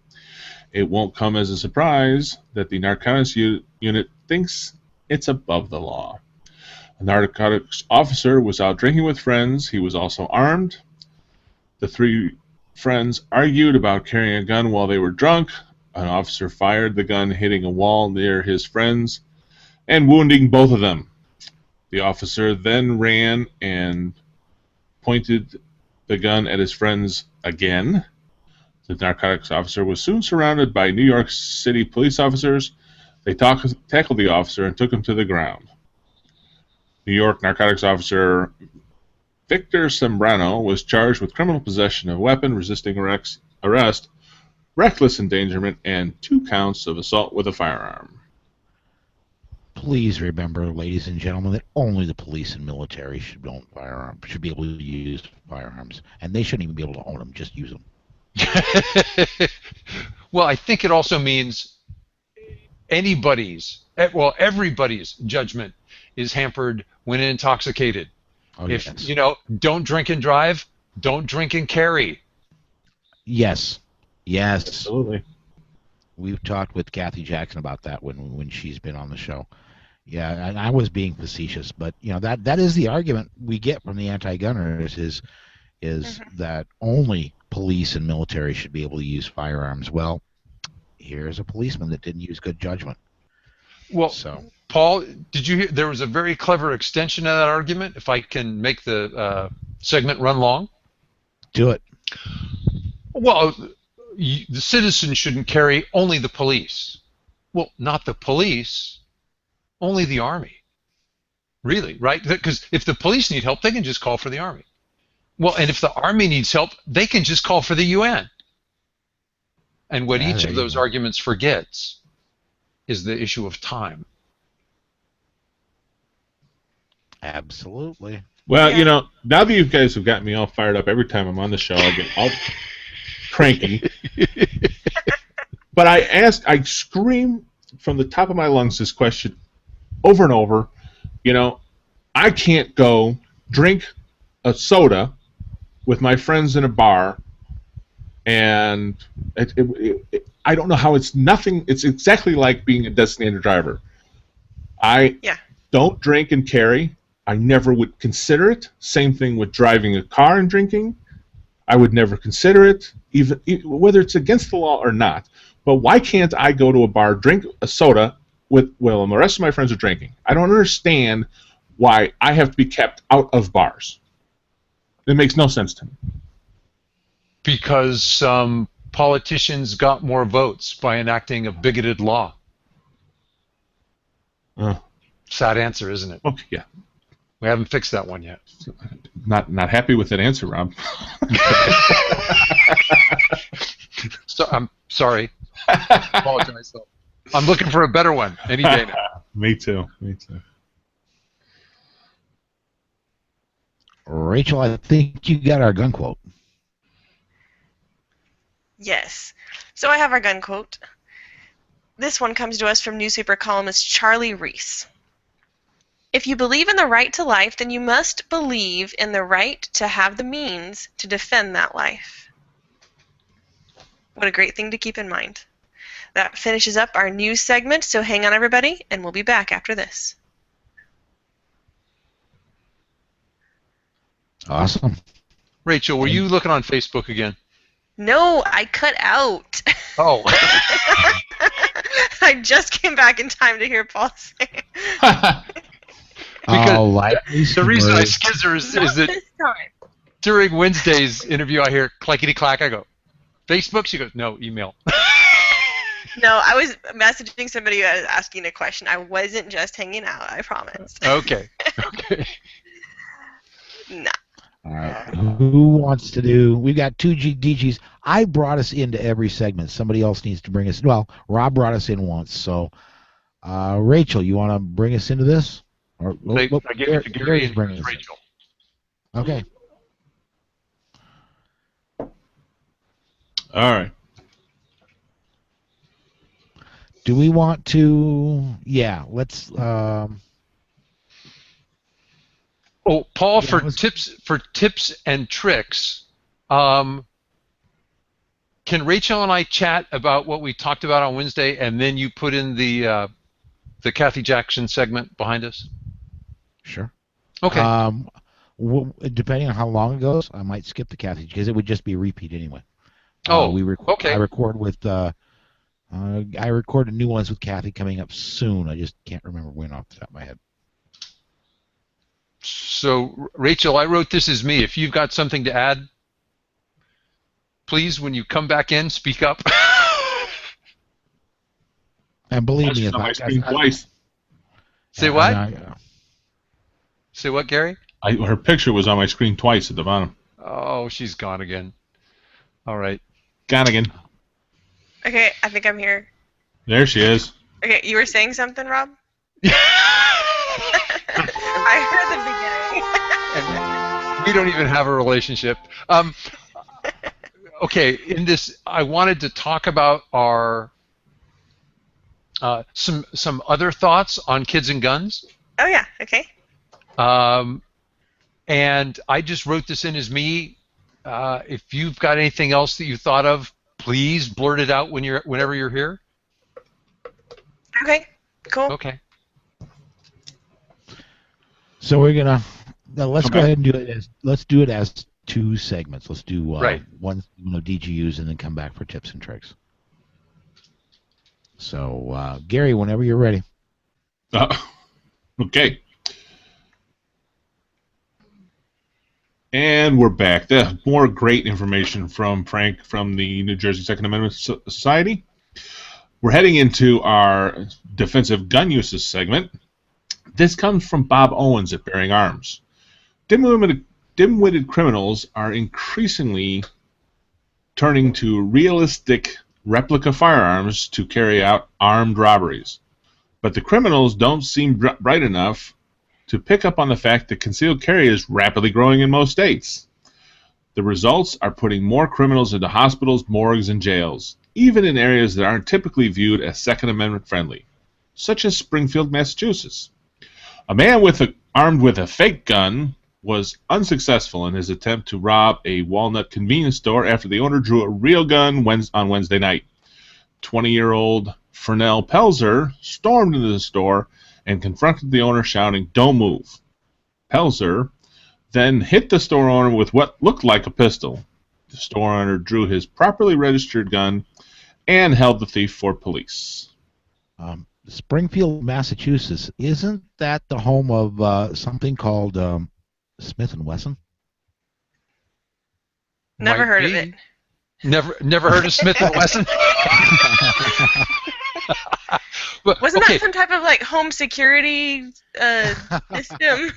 It won't come as a surprise that the Narcotics Unit thinks it's above the law. A narcotics officer was out drinking with friends. He was also armed. The three friends argued about carrying a gun while they were drunk. An officer fired the gun, hitting a wall near his friends and wounding both of them. The officer then ran and pointed the gun at his friends again. The narcotics officer was soon surrounded by New York City police officers. They tackled the officer and took him to the ground. New York narcotics officer Victor Sembrano was charged with criminal possession of a weapon, resisting arrest, reckless endangerment, and 2 counts of assault with a firearm. Please remember, ladies and gentlemen, that only the police and military should own firearms, should be able to use firearms, and they shouldn't even be able to own them. Just use them. Well, I think it also means everybody's judgment is hampered when intoxicated. Oh, If yes. don't drink and drive, don't drink and carry. Yes. Yes. Absolutely. We've talked with Kathy Jackson about that when she's been on the show. Yeah, and I was being facetious, but that is the argument we get from the anti-gunners is that only police and military should be able to use firearms. Well, here's a policeman that didn't use good judgment. Well, So Paul, did you hear? There was a very clever extension of that argument. If I can make the segment run long. do it. Well, the citizens shouldn't carry, only the police. Well, not the police, only the Army. Really, right? Because if the police need help, they can just call for the Army. Well, and if the Army needs help, they can just call for the UN. And what each There of you those go. arguments forgets is the issue of time. Absolutely. Well, Yeah. now that you guys have got me all fired up every time I'm on the show, I get all cranky. But I scream from the top of my lungs this question over and over. I can't go drink a soda with my friends in a bar, and I don't know how it's nothing. It's exactly like being a designated driver. I Yeah. don't drink and carry. I never would consider it. Same thing with driving a car and drinking. I would never consider it, even whether it's against the law or not. But why can't I go to a bar, drink a soda and the rest of my friends are drinking? I don't understand why I have to be kept out of bars. It makes no sense to me. Because some politicians got more votes by enacting a bigoted law. Sad answer, isn't it? Okay, yeah. We haven't fixed that one yet. Not happy with that answer, Rob. So I'm sorry. Apologize. Though. I'm looking for a better one any day now. Me too. Rachel, I think you got our gun quote. Yes. So I have our gun quote. This one comes to us from newspaper columnist Charlie Reese. If you believe in the right to life, then you must believe in the right to have the means to defend that life. What a great thing to keep in mind. That finishes up our news segment, so hang on everybody, and we'll be back after this. Awesome. Rachel, were you looking on Facebook again? No, I cut out. Oh. I just came back in time to hear Paul say it. Because the reason I skizzer is Not that this time. during Wednesday's interview, I hear clackety clack. I go, Facebook? She goes, no, email. No, I was messaging somebody who was asking a question. I wasn't just hanging out, I promise. Okay. Nah. All right. Who wants to do? We've got two DGs. I brought us into every segment. Somebody else needs to bring us. Well, Rob brought us in once. So, Rachel, you want to bring us into this? Or I gave it to Gary and bringing us in. Rachel. Okay. All right. Do we want to? Yeah. Let's. Oh, Paul, Yeah, for tips and tricks, can Rachel and I chat about what we talked about on Wednesday, and then you put in the Kathy Jackson segment behind us? Sure. Okay. Depending on how long it goes, I might skip the Kathy because it would just be a repeat anyway. Okay. I record with. I recorded new ones with Kathy coming up soon. I just can't remember when off the top of my head. So, Rachel, I wrote this as me. If you've got something to add, please, when you come back in, speak up. And believe me, On my screen twice. Say what? Say what, Gary? Her picture was on my screen twice at the bottom. Oh, she's gone again. All right. Gone again. Okay, I think I'm here. There she is. Okay, you were saying something, Rob? I heard the beginning. And we don't even have a relationship. Okay, in this, I wanted to talk about our some other thoughts on kids and guns. Oh yeah, okay. And I just wrote this in as me. If you've got anything else that you thought of, please blurt it out whenever you're here. Okay, cool. Okay. So we're gonna let's go ahead and do it as two segments. Let's do Right. one segment of DGUs and then come back for tips and tricks. So Gary, whenever you're ready. Okay. And we're back. More great information from Frank from the New Jersey Second Amendment Society. We're heading into our defensive gun uses segment. This comes from Bob Owens at Bearing Arms. Dim-witted criminals are increasingly turning to realistic replica firearms to carry out armed robberies. But the criminals don't seem bright enough to pick up on the fact that concealed carry is rapidly growing in most states. The results are putting more criminals into hospitals, morgues, and jails, even in areas that aren't typically viewed as Second Amendment friendly, such as Springfield, Massachusetts. A man armed with a fake gun was unsuccessful in his attempt to rob a Walnut convenience store after the owner drew a real gun on Wednesday night. 20-year-old Fernell Pelzer stormed into the store and confronted the owner, shouting, "Don't move." Pelzer then hit the store owner with what looked like a pistol. The store owner drew his properly registered gun and held the thief for police. Springfield, Massachusetts, isn't that the home of something called Smith & Wesson? Never Might heard of be. it. Never heard of Smith & Wesson? But, Wasn't okay. that some type of like home security system?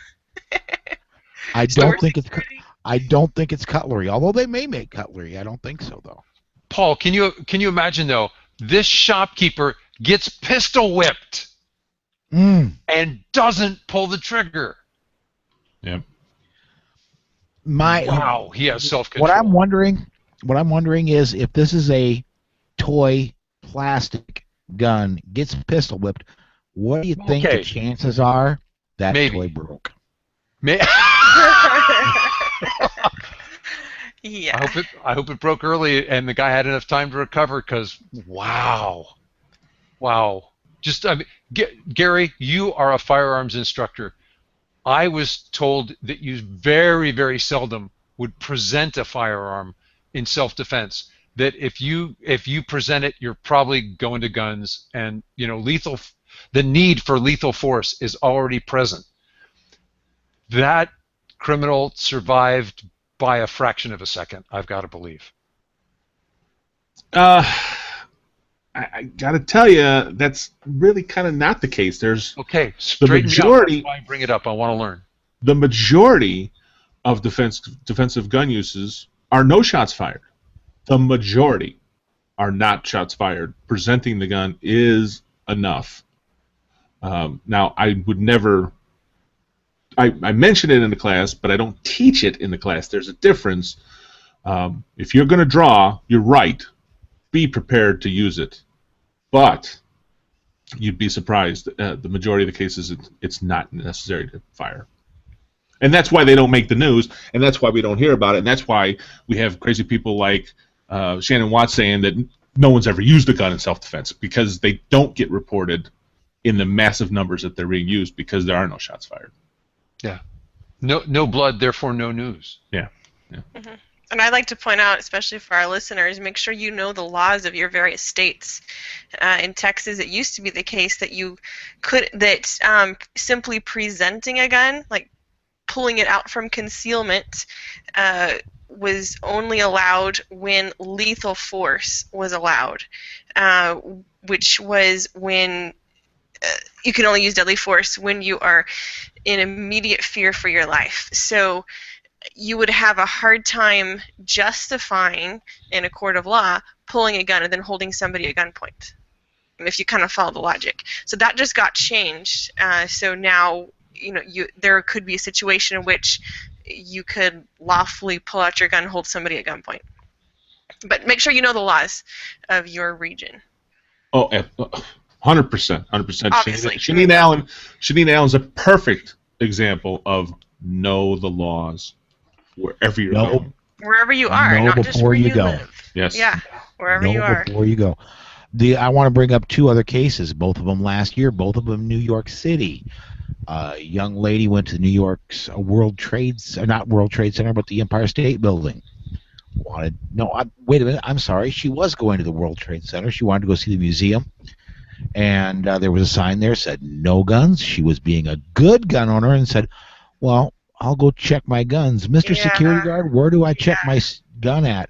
I Store don't think security? I don't think it's cutlery. Although they may make cutlery, I don't think so though. Paul, can you imagine though? This shopkeeper gets pistol whipped and doesn't pull the trigger. Yep. Wow, he has self-control. What I'm wondering is if this is a toy plastic gun gets pistol whipped, what do you think the chances are that toy broke? Yeah. I hope it broke early and the guy had enough time to recover. Because wow. Just Gary, you are a firearms instructor. I was told that you very, very seldom would present a firearm in self-defense. That if you present it, you're probably going to guns, and the need for lethal force is already present. That criminal survived by a fraction of a second, I've got to believe. I got to tell you, that's really kind of not the case. There's okay. The majority. That's why I bring it up. I want to learn. The majority of defensive gun uses are no shots fired. The majority are not shots fired. Presenting the gun is enough. Now, I would never. I mention it in the class, but I don't teach it in the class. There's a difference. If you're going to draw, you're right. Be prepared to use it. But you'd be surprised. The majority of the cases, it's not necessary to fire. And that's why they don't make the news, and that's why we don't hear about it, and that's why we have crazy people like Shannon Watts saying that no one's ever used a gun in self-defense, because they don't get reported in the massive numbers that they're being used because there are no shots fired. Yeah. No blood, therefore no news. Yeah. Mm-hmm. And I'd like to point out, especially for our listeners, make sure you know the laws of your various states. In Texas, it used to be the case that simply presenting a gun, like pulling it out from concealment, was only allowed when lethal force was allowed, which was when you can only use deadly force when you are in immediate fear for your life. So you would have a hard time justifying in a court of law pulling a gun and then holding somebody at gunpoint, if you kind of follow the logic. So that just got changed. So now, there could be a situation in which you could lawfully pull out your gun and hold somebody at gunpoint. But make sure you know the laws of your region. Oh, 100%. Obviously. Shaneen Allen's a perfect example of know the laws wherever you're going. Wherever you are, know not just before where you you go. live. Yes. Yeah, wherever know you are. before you go. I want to bring up 2 other cases, both of them last year, both of them New York City. A young lady went to New York's not World Trade Center, but the Empire State Building. Wait a minute, I'm sorry. She was going to the World Trade Center. She wanted to go see the museum. And there was a sign there that said no guns. She was being a good gun owner and said, well, I'll go check my guns. Mr. Security Guard, where do I check my gun at?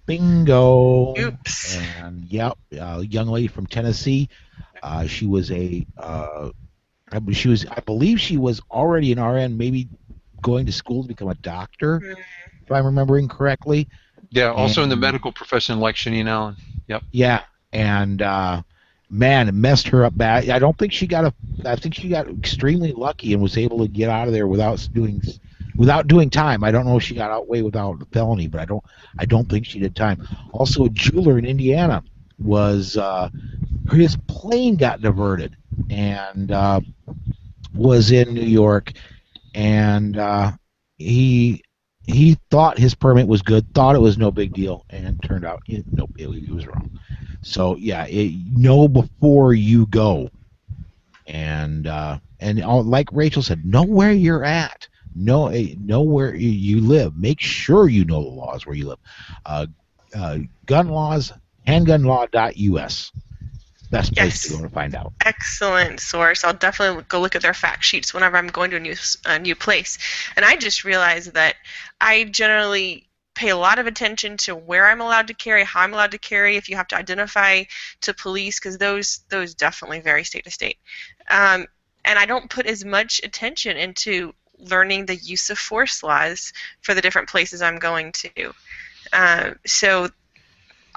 Bingo. Oops. And a young lady from Tennessee. She was I believe she was already an RN, maybe going to school to become a doctor, if I'm remembering correctly. Yeah, also in the medical profession, like Shaneen Allen. Yep. Yeah, and man, it messed her up bad. I think she got extremely lucky and was able to get out of there without doing time. I don't know if she got out way without a felony, but I don't think she did time. Also, a jeweler in Indiana was his plane got diverted and was in New York, and he thought his permit was good, thought it was no big deal, and turned out he was wrong. So yeah, know before you go, and like Rachel said, know where you're at, know where you live. Make sure you know the laws where you live. Gun laws, handgunlaw.us. Best place to go to find out. Excellent source. I'll definitely go look at their fact sheets whenever I'm going to a new place. And I just realized that I generally pay a lot of attention to where I'm allowed to carry, how I'm allowed to carry, if you have to identify to police, because those definitely vary state to state. And I don't put as much attention into learning the use of force laws for the different places I'm going to. So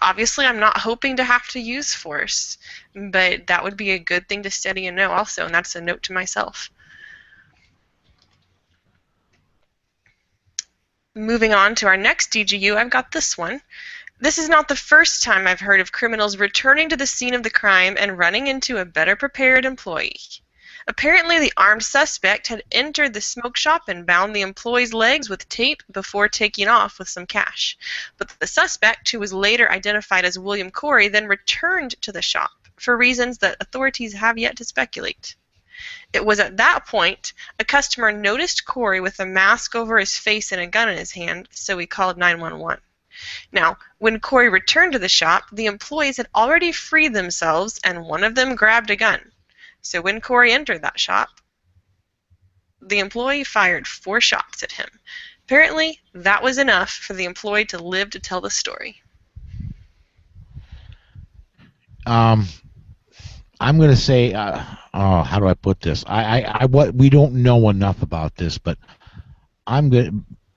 obviously, I'm not hoping to have to use force, but that would be a good thing to study and know also, and that's a note to myself. Moving on to our next DGU, I've got this one. This is not the first time I've heard of criminals returning to the scene of the crime and running into a better prepared employee. Apparently, the armed suspect had entered the smoke shop and bound the employee's legs with tape before taking off with some cash. But the suspect, who was later identified as William Corey, then returned to the shop for reasons that authorities have yet to speculate. It was at that point a customer noticed Corey with a mask over his face and a gun in his hand, so he called 911. Now, when Corey returned to the shop, the employees had already freed themselves and one of them grabbed a gun. So when Corey entered that shop, the employee fired 4 shots at him. Apparently, that was enough for the employee to live to tell the story. I'm going to say, how do I put this? We don't know enough about this, but I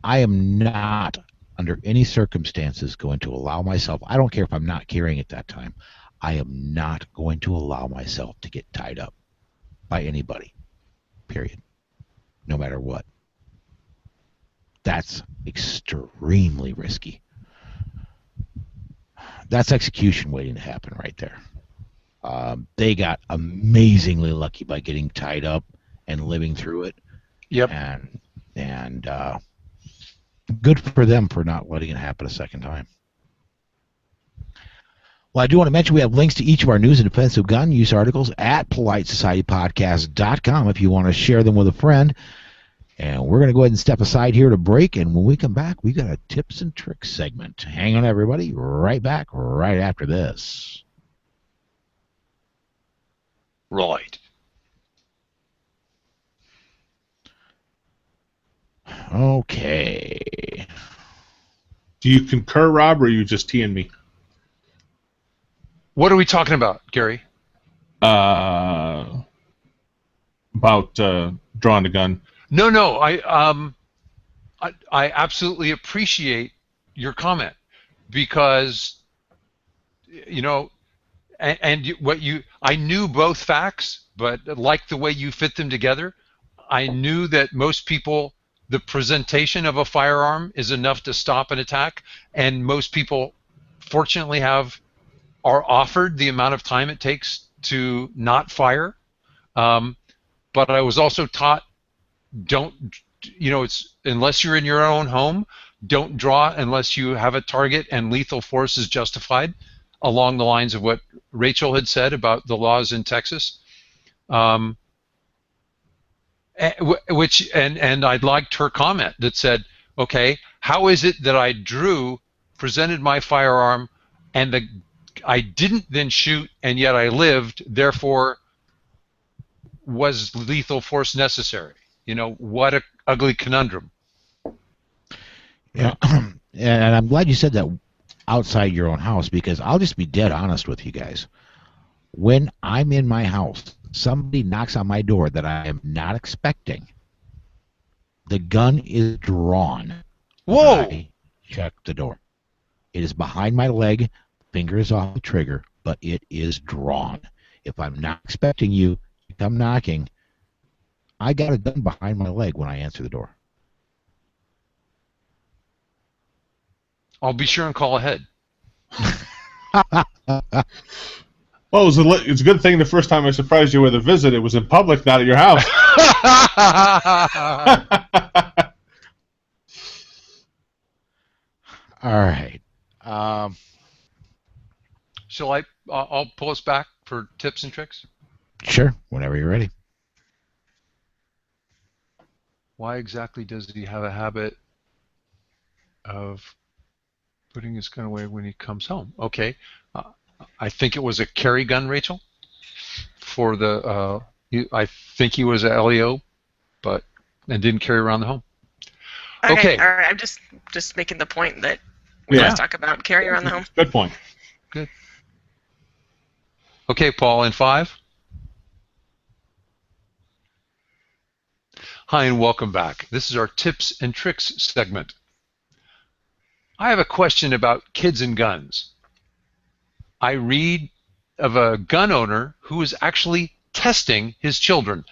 am not under any circumstances going to allow myself. I don't care if I'm not carrying at that time. I am not going to allow myself to get tied up by anybody, period, no matter what. That's extremely risky. That's execution waiting to happen right there. They got amazingly lucky by getting tied up and living through it. Yep. And good for them for not letting it happen a second time. Well, I do want to mention we have links to each of our news and defensive gun use articles at PoliteSocietyPodcast.com if you want to share them with a friend. And we're going to go ahead and step aside here to break, and when we come back, we got a tips and tricks segment. Hang on, everybody. Right back right after this. Right. Okay. Do you concur, Rob, or are you just teeing me? What are we talking about, Gary? about drawing a gun. No. I absolutely appreciate your comment because, you know, I knew both facts, but like the way you fit them together, I knew that most people, the presentation of a firearm is enough to stop an attack, and most people, fortunately, are offered the amount of time it takes to not fire. But I was also taught, it's unless you're in your own home, don't draw unless you have a target and lethal force is justified, along the lines of what Rachel had said about the laws in Texas. And I liked her comment that said, okay, how is it that I presented my firearm, and I didn't then shoot, and yet I lived, therefore was lethal force necessary? What a ugly conundrum. Yeah, and I'm glad you said that outside your own house, because I'll just be dead honest with you guys. When I'm in my house, somebody knocks on my door that I am not expecting. The gun is drawn. Whoa! I check the door. It is behind my leg, finger is off the trigger, but it is drawn. If I'm not expecting you to come knocking, I got a gun behind my leg when I answer the door. I'll be sure and call ahead. Well, it's a good thing the first time I surprised you with a visit, it was in public, not at your house. All right. Shall I'll pull us back for tips and tricks? Sure, whenever you're ready. Why exactly does he have a habit of putting his gun away when he comes home? Okay. I think it was a carry gun, Rachel. I think he was a LEO, and didn't carry around the home. Okay. All right. I'm just making the point that we always talk about carry around the home. Good point. Good. Okay, Paul, in 5. Hi, and welcome back. This is our tips and tricks segment. I have a question about kids and guns. I read of a gun owner who was actually testing his children.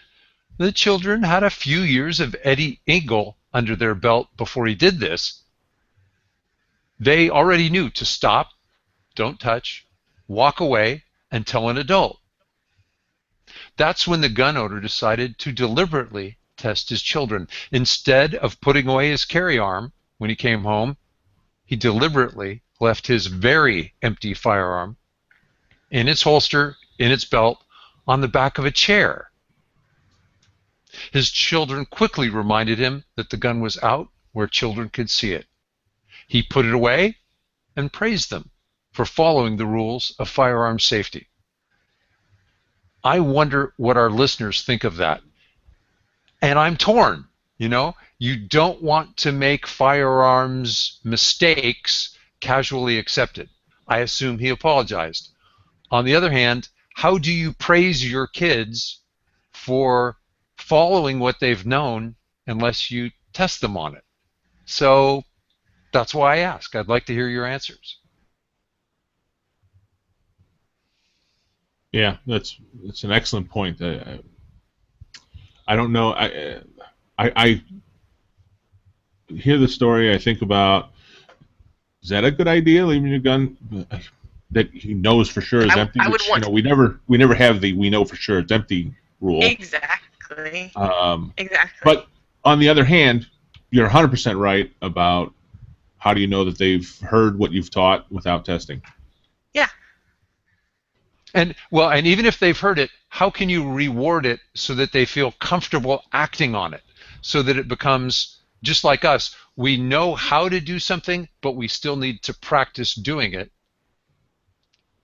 The children had a few years of Eddie Engel under their belt before he did this. They already knew to stop, don't touch, walk away, and tell an adult. That's when the gun owner decided to deliberately test his children. Instead of putting away his carry arm when he came home, he deliberately left his very empty firearm in its holster, in its belt, on the back of a chair. His children quickly reminded him that the gun was out where children could see it. He put it away and praised them for following the rules of firearm safety. I wonder what our listeners think of that. And I'm torn. You don't want to make firearms mistakes casually accepted. I assume he apologized. On the other hand, how do you praise your kids for following what they've known unless you test them on it? So that's why I ask. I'd like to hear your answers. Yeah, that's an excellent point. I don't know. I hear the story. I think about, is that a good idea, leaving your gun that he knows for sure is empty? I would want. We never have the we know for sure it's empty rule. Exactly. Exactly. But on the other hand, you're 100% right about how do you know that they've heard what you've taught without testing? Yeah. And even if they've heard it, how can you reward it so that they feel comfortable acting on it, so that it becomes just like us? We know how to do something, but we still need to practice doing it.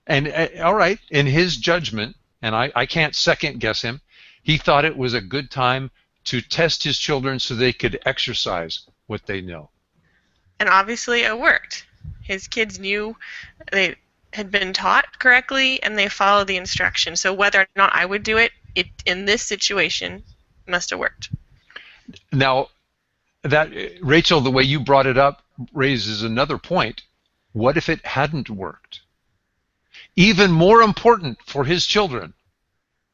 And all right, in his judgment, and I can't second guess him, he thought it was a good time to test his children so they could exercise what they know. And obviously it worked. His kids knew they had been taught correctly, and they followed the instructions. So whether or not I would do it, in this situation, must have worked. Now, that Rachel, the way you brought it up raises another point. What if it hadn't worked? Even more important for his children.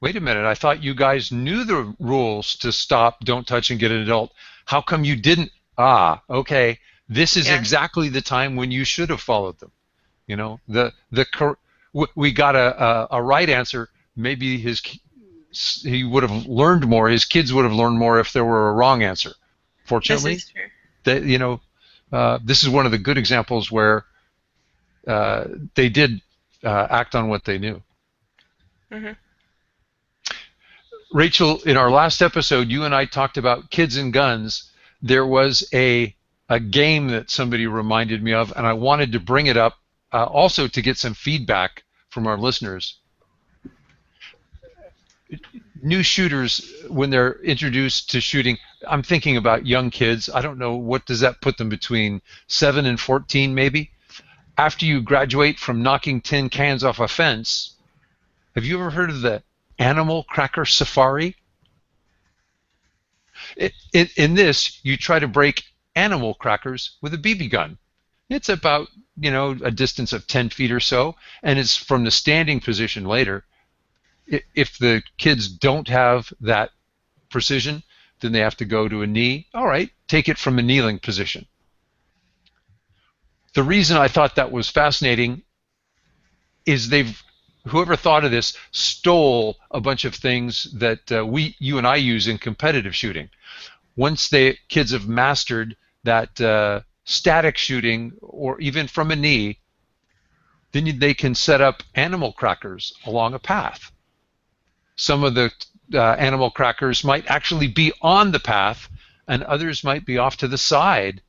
Wait a minute, I thought you guys knew the rules to stop, don't touch, and get an adult. How come you didn't? Ah, okay. This is exactly the time when you should have followed them. You know, we got a right answer. Maybe he would have learned more. His kids would have learned more if there were a wrong answer. Fortunately, This is true. this is one of the good examples where they did act on what they knew. Mm-hmm. Rachel, in our last episode, you and I talked about kids and guns. There was a game that somebody reminded me of, and I wanted to bring it up also to get some feedback from our listeners. New shooters, when they're introduced to shooting, I'm thinking about young kids. I don't know, what does that put them between 7 and 14 maybe? After you graduate from knocking tin cans off a fence, have you ever heard of the animal cracker safari? In this, you try to break animal crackers with a BB gun. It's about, a distance of 10 feet or so, and it's from the standing position later. If the kids don't have that precision, then they have to go to a knee. All right, take it from a kneeling position. The reason I thought that was fascinating is whoever thought of this stole a bunch of things that you and I use in competitive shooting. Once the kids have mastered that static shooting, or even from a knee, then they can set up animal crackers along a path. Some of the animal crackers might actually be on the path, and others might be off to the side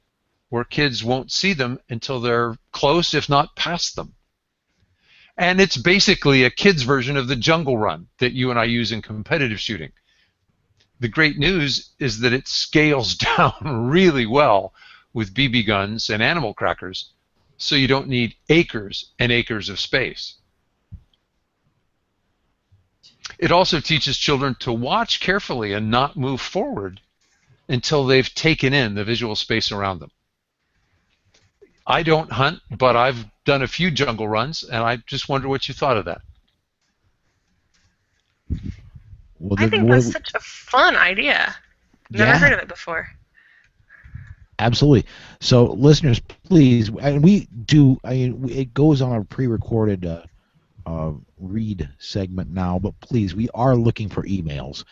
where kids won't see them until they're close, if not past them. And it's basically a kid's version of the jungle run that you and I use in competitive shooting. The great news is that it scales down really well with BB guns and animal crackers, so you don't need acres and acres of space. It also teaches children to watch carefully and not move forward until they've taken in the visual space around them. I don't hunt, but I've done a few jungle runs, and I just wonder what you thought of that. Well, I think that's such a fun idea. Never heard of it before. Absolutely. So, listeners, please, and we do. It goes on a pre-recorded read segment now, but please, we are looking for emails.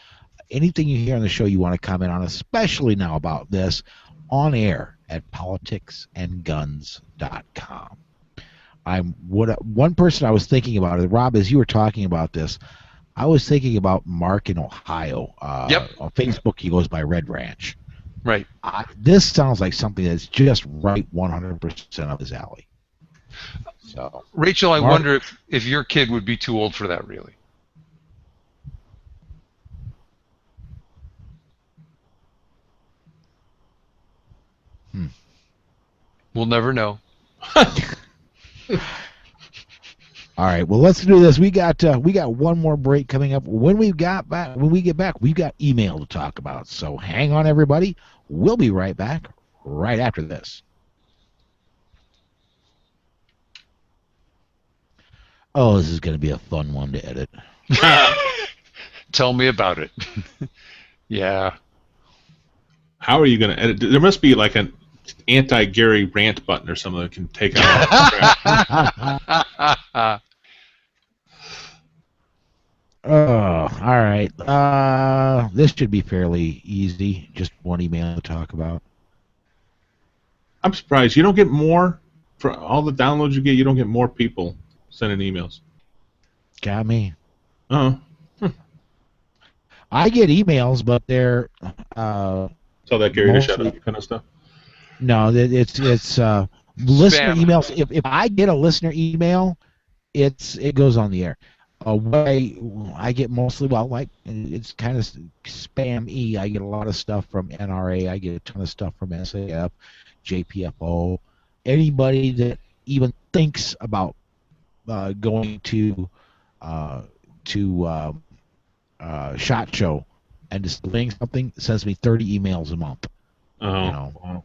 Anything you hear on the show you want to comment on, especially now about this, on air at politicsandguns.com. One person I was thinking about, Rob, as you were talking about this, I was thinking about Mark in Ohio. Yep. On Facebook, he goes by Red Ranch. Right. This sounds like something that's just right 100% of his alley. So, Rachel, I wonder if your kid would be too old for that, really. We'll never know. All right, well, let's do this. We got one more break coming up. When we get back, we've got email to talk about. So hang on, everybody. We'll be right back right after this. Oh, this is going to be a fun one to edit. Tell me about it. Yeah. How are you going to edit? There must be like an anti-Gary rant button or something that can take out. Oh, all right. This should be fairly easy. Just one email to talk about. I'm surprised you don't get more for all the downloads you get. You don't get more people sending emails. Got me. Oh. I get emails, but they're Tell that Gary to shut up, kind of stuff. No, it's listener emails. If I get a listener email, it goes on the air. What I get mostly, it's kind of spam-y. I get a lot of stuff from NRA. I get a ton of stuff from SAF, JPFO. Anybody that even thinks about going to SHOT Show and displaying something sends me 30 emails a month. Oh, You know. wow.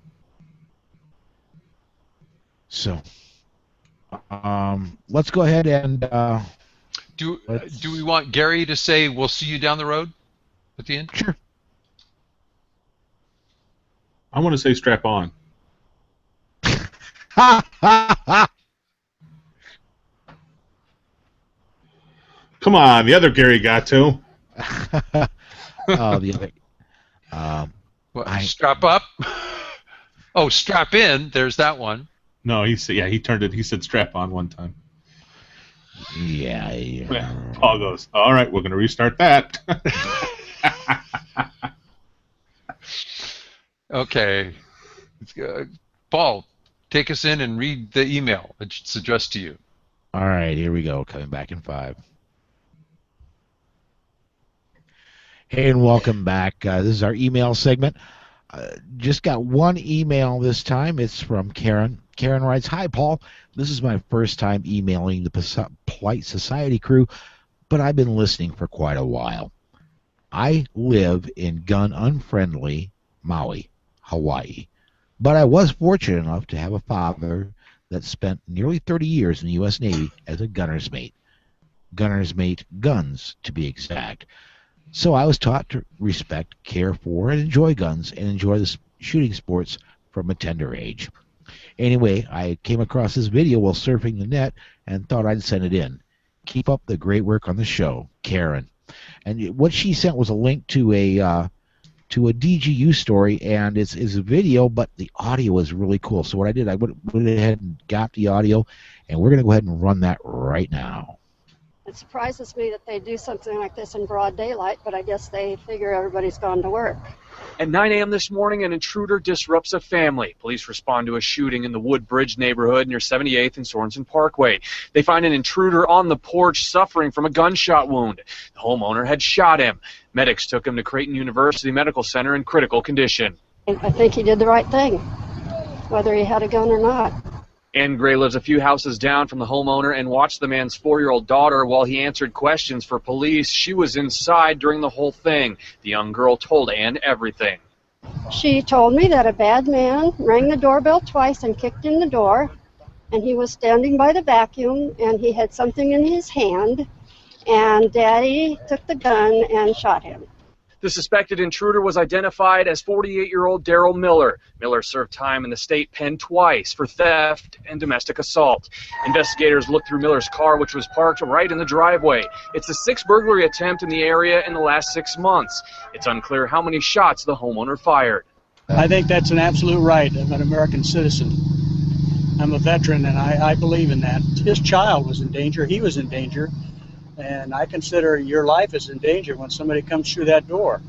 So, let's go ahead and Do we want Gary to say we'll see you down the road at the end? Sure. I want to say strap on. Ha ha ha! Come on, the other Gary got to. Oh, the other. What, I- strap up? Oh, strap in. There's that one. No, he turned it. He said strap on one time. Yeah. Paul goes, all right, we're going to restart that. Okay. Paul, take us in and read the email. It's addressed to you. All right, here we go. Coming back in 5. Hey, and welcome back. This is our email segment. Just got one email this time. It's from Karen. Karen writes, "Hi, Paul. This is my first time emailing the Polite Society crew, but I've been listening for quite a while. I live in gun-unfriendly Maui, Hawaii, but I was fortunate enough to have a father that spent nearly 30 years in the U.S. Navy as a gunner's mate. Gunner's mate guns, to be exact. So I was taught to respect, care for, and enjoy guns and enjoy the shooting sports from a tender age. Anyway, I came across this video while surfing the net and thought I'd send it in. Keep up the great work on the show, Karen." And what she sent was a link to a DGU story, and it's a video, but the audio is really cool. So what I did, I went ahead and got the audio, and we're going to go ahead and run that right now. It surprises me that they do something like this in broad daylight, but I guess they figure everybody's gone to work. At 9 a.m. this morning, an intruder disrupts a family. Police respond to a shooting in the Woodbridge neighborhood near 78th and Sorensen Parkway. They find an intruder on the porch suffering from a gunshot wound. The homeowner had shot him. Medics took him to Creighton University Medical Center in critical condition. I think he did the right thing, whether he had a gun or not. Ann Gray lives a few houses down from the homeowner and watched the man's 4-year-old daughter while he answered questions for police. She was inside during the whole thing. The young girl told Ann everything. She told me that a bad man rang the doorbell twice and kicked in the door, and he was standing by the vacuum, and he had something in his hand, and Daddy took the gun and shot him. The suspected intruder was identified as 48-year-old Daryl Miller. Miller served time in the state pen twice for theft and domestic assault. Investigators looked through Miller's car, which was parked right in the driveway. It's the 6th burglary attempt in the area in the last 6 months. It's unclear how many shots the homeowner fired. I think that's an absolute right of an American citizen. I'm a veteran, and I believe in that. His child was in danger. He was in danger. And I consider your life is in danger when somebody comes through that door.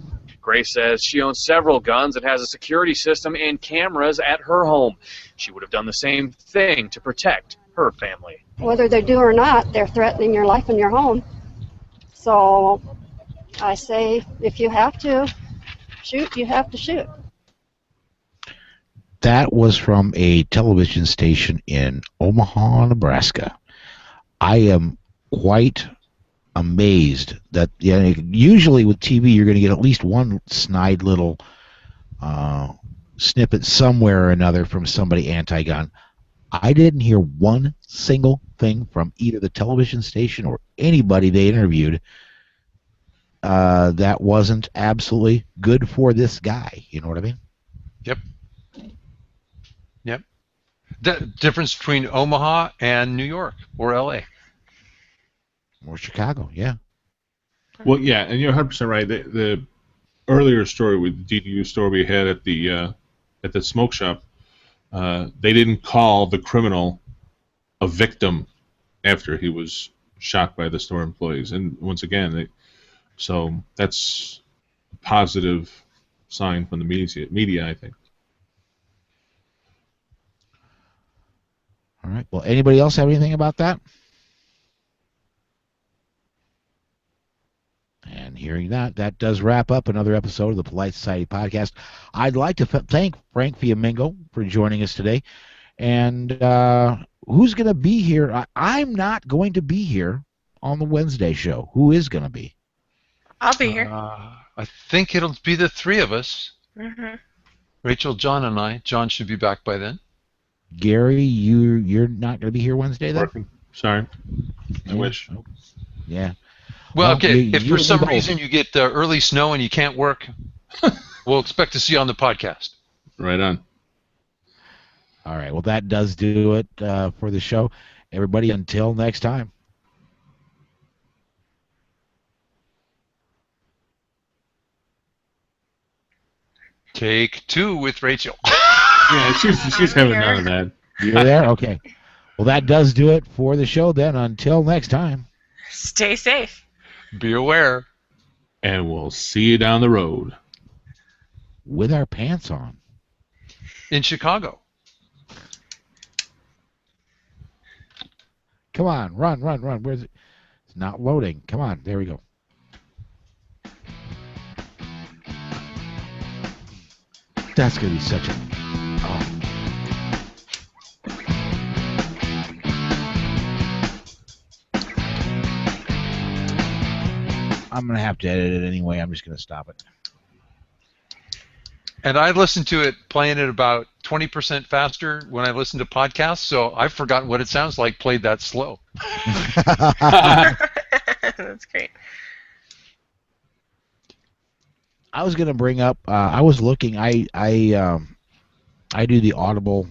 Gray says she owns several guns and has a security system and cameras at her home. She would have done the same thing to protect her family. Whether they do or not, they're threatening your life and your home. So I say, if you have to shoot, you have to shoot. That was from a television station in Omaha, Nebraska. I am quite amazed that usually with TV you're going to get at least one snide little snippet somewhere or another from somebody anti-gun. I didn't hear one single thing from either the television station or anybody they interviewed that wasn't absolutely good for this guy. You know what I mean? Yep. The difference between Omaha and New York or L.A. Or Chicago, yeah. Well, yeah, and you're 100% right. The earlier story with the DDU story we had at the smoke shop, they didn't call the criminal a victim after he was shot by the store employees. And once again, so that's a positive sign from the media, I think. All right. Well, anybody else have anything about that? And hearing that does wrap up another episode of the Polite Society Podcast. I'd like to thank Frank Fiamingo for joining us today. And who's going to be here? I'm not going to be here on the Wednesday show. Who is going to be? I'll be here. I think it'll be the three of us. Mm-hmm. Rachel, John, and I. John should be back by then. Gary, you're not going to be here Wednesday then? Working. Sorry. I wish. Yeah. Well, okay. you If for and me some both. reason you get early snow and you can't work, we'll expect to see you on the podcast. Right on. All right. Well, that does do it for the show. Everybody, until next time. Take 2 with Rachel. Yeah, she's having none of that. You're there? Okay. Well, that does do it for the show then. Until next time. Stay safe. Be aware. And we'll see you down the road. With our pants on. In Chicago. Come on. Run. Where's it? It's not loading. Come on. There we go. That's going to be such a... Oh. I'm going to have to edit it anyway. I'm just going to stop it. And I listened to it playing it about 20% faster when I listen to podcasts, so I've forgotten what it sounds like played that slow. That's great. I was going to bring up. I was looking. I do the Audible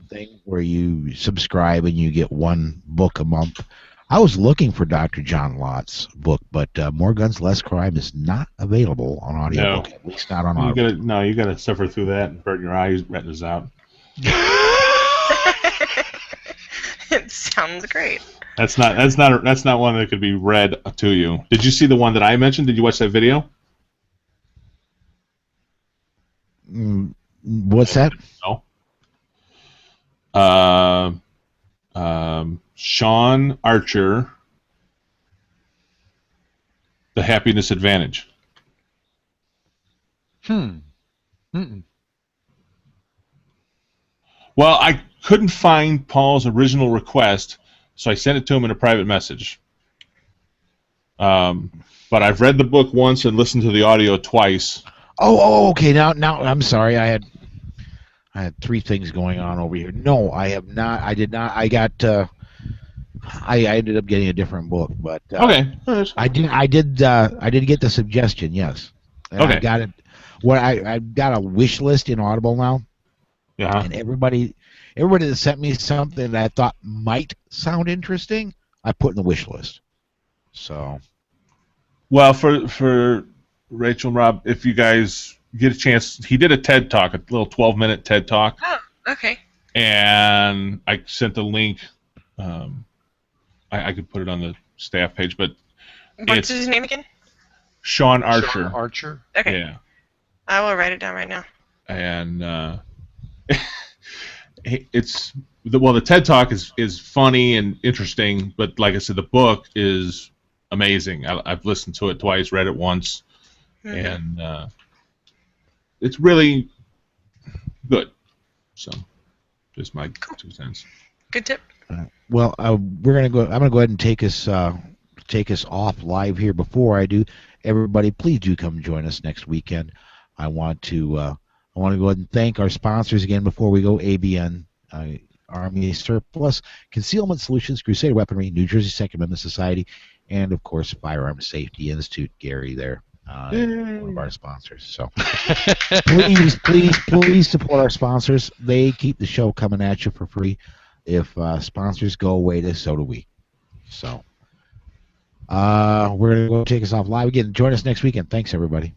thing where you subscribe and you get one book a month. I was looking for Dr. John Lott's book, but More Guns, Less Crime is not available on audiobook. At least not on Audible. You gotta suffer through that and burn your retinas out. It sounds great. That's not one that could be read to you. Did you see the one that I mentioned? Did you watch that video? What's that? No. Sean Archer, The Happiness Advantage. Mm-mm. Well, I couldn't find Paul's original request, so I sent it to him in a private message. But I've read the book once and listened to the audio twice. Oh, okay. Now, I'm sorry. I had three things going on over here. No, I have not. I did not. I got. I ended up getting a different book, but okay. I did get the suggestion. Yes. And okay. I got it. I got a wish list in Audible now. Yeah. And everybody that sent me something that I thought might sound interesting, I put in the wish list. So. Well, for Rachel and Rob, if you guys get a chance, he did a TED Talk, a little 12-minute TED Talk. Oh, okay. And I sent the link. I could put it on the staff page, but what's his name again? Sean Archer. Sean Archer. Okay. Yeah. I will write it down right now. And the TED Talk is funny and interesting, but like I said, the book is amazing. I've listened to it twice, read it once, and it's really good. So, just my 2 cents. Good tip. Well, we're gonna go. I'm gonna go ahead and take us off live here. Before I do, everybody, please do come join us next weekend. I want to go ahead and thank our sponsors again before we go. ABN, Army Surplus, Concealment Solutions, Crusader Weaponry, New Jersey Second Amendment Society, and of course Firearms Safety Institute. Gary there, one of our sponsors. So please support our sponsors. They keep the show coming at you for free. If sponsors go away, so do we. So we're going to go take us off live again. Join us next weekend. Thanks, everybody.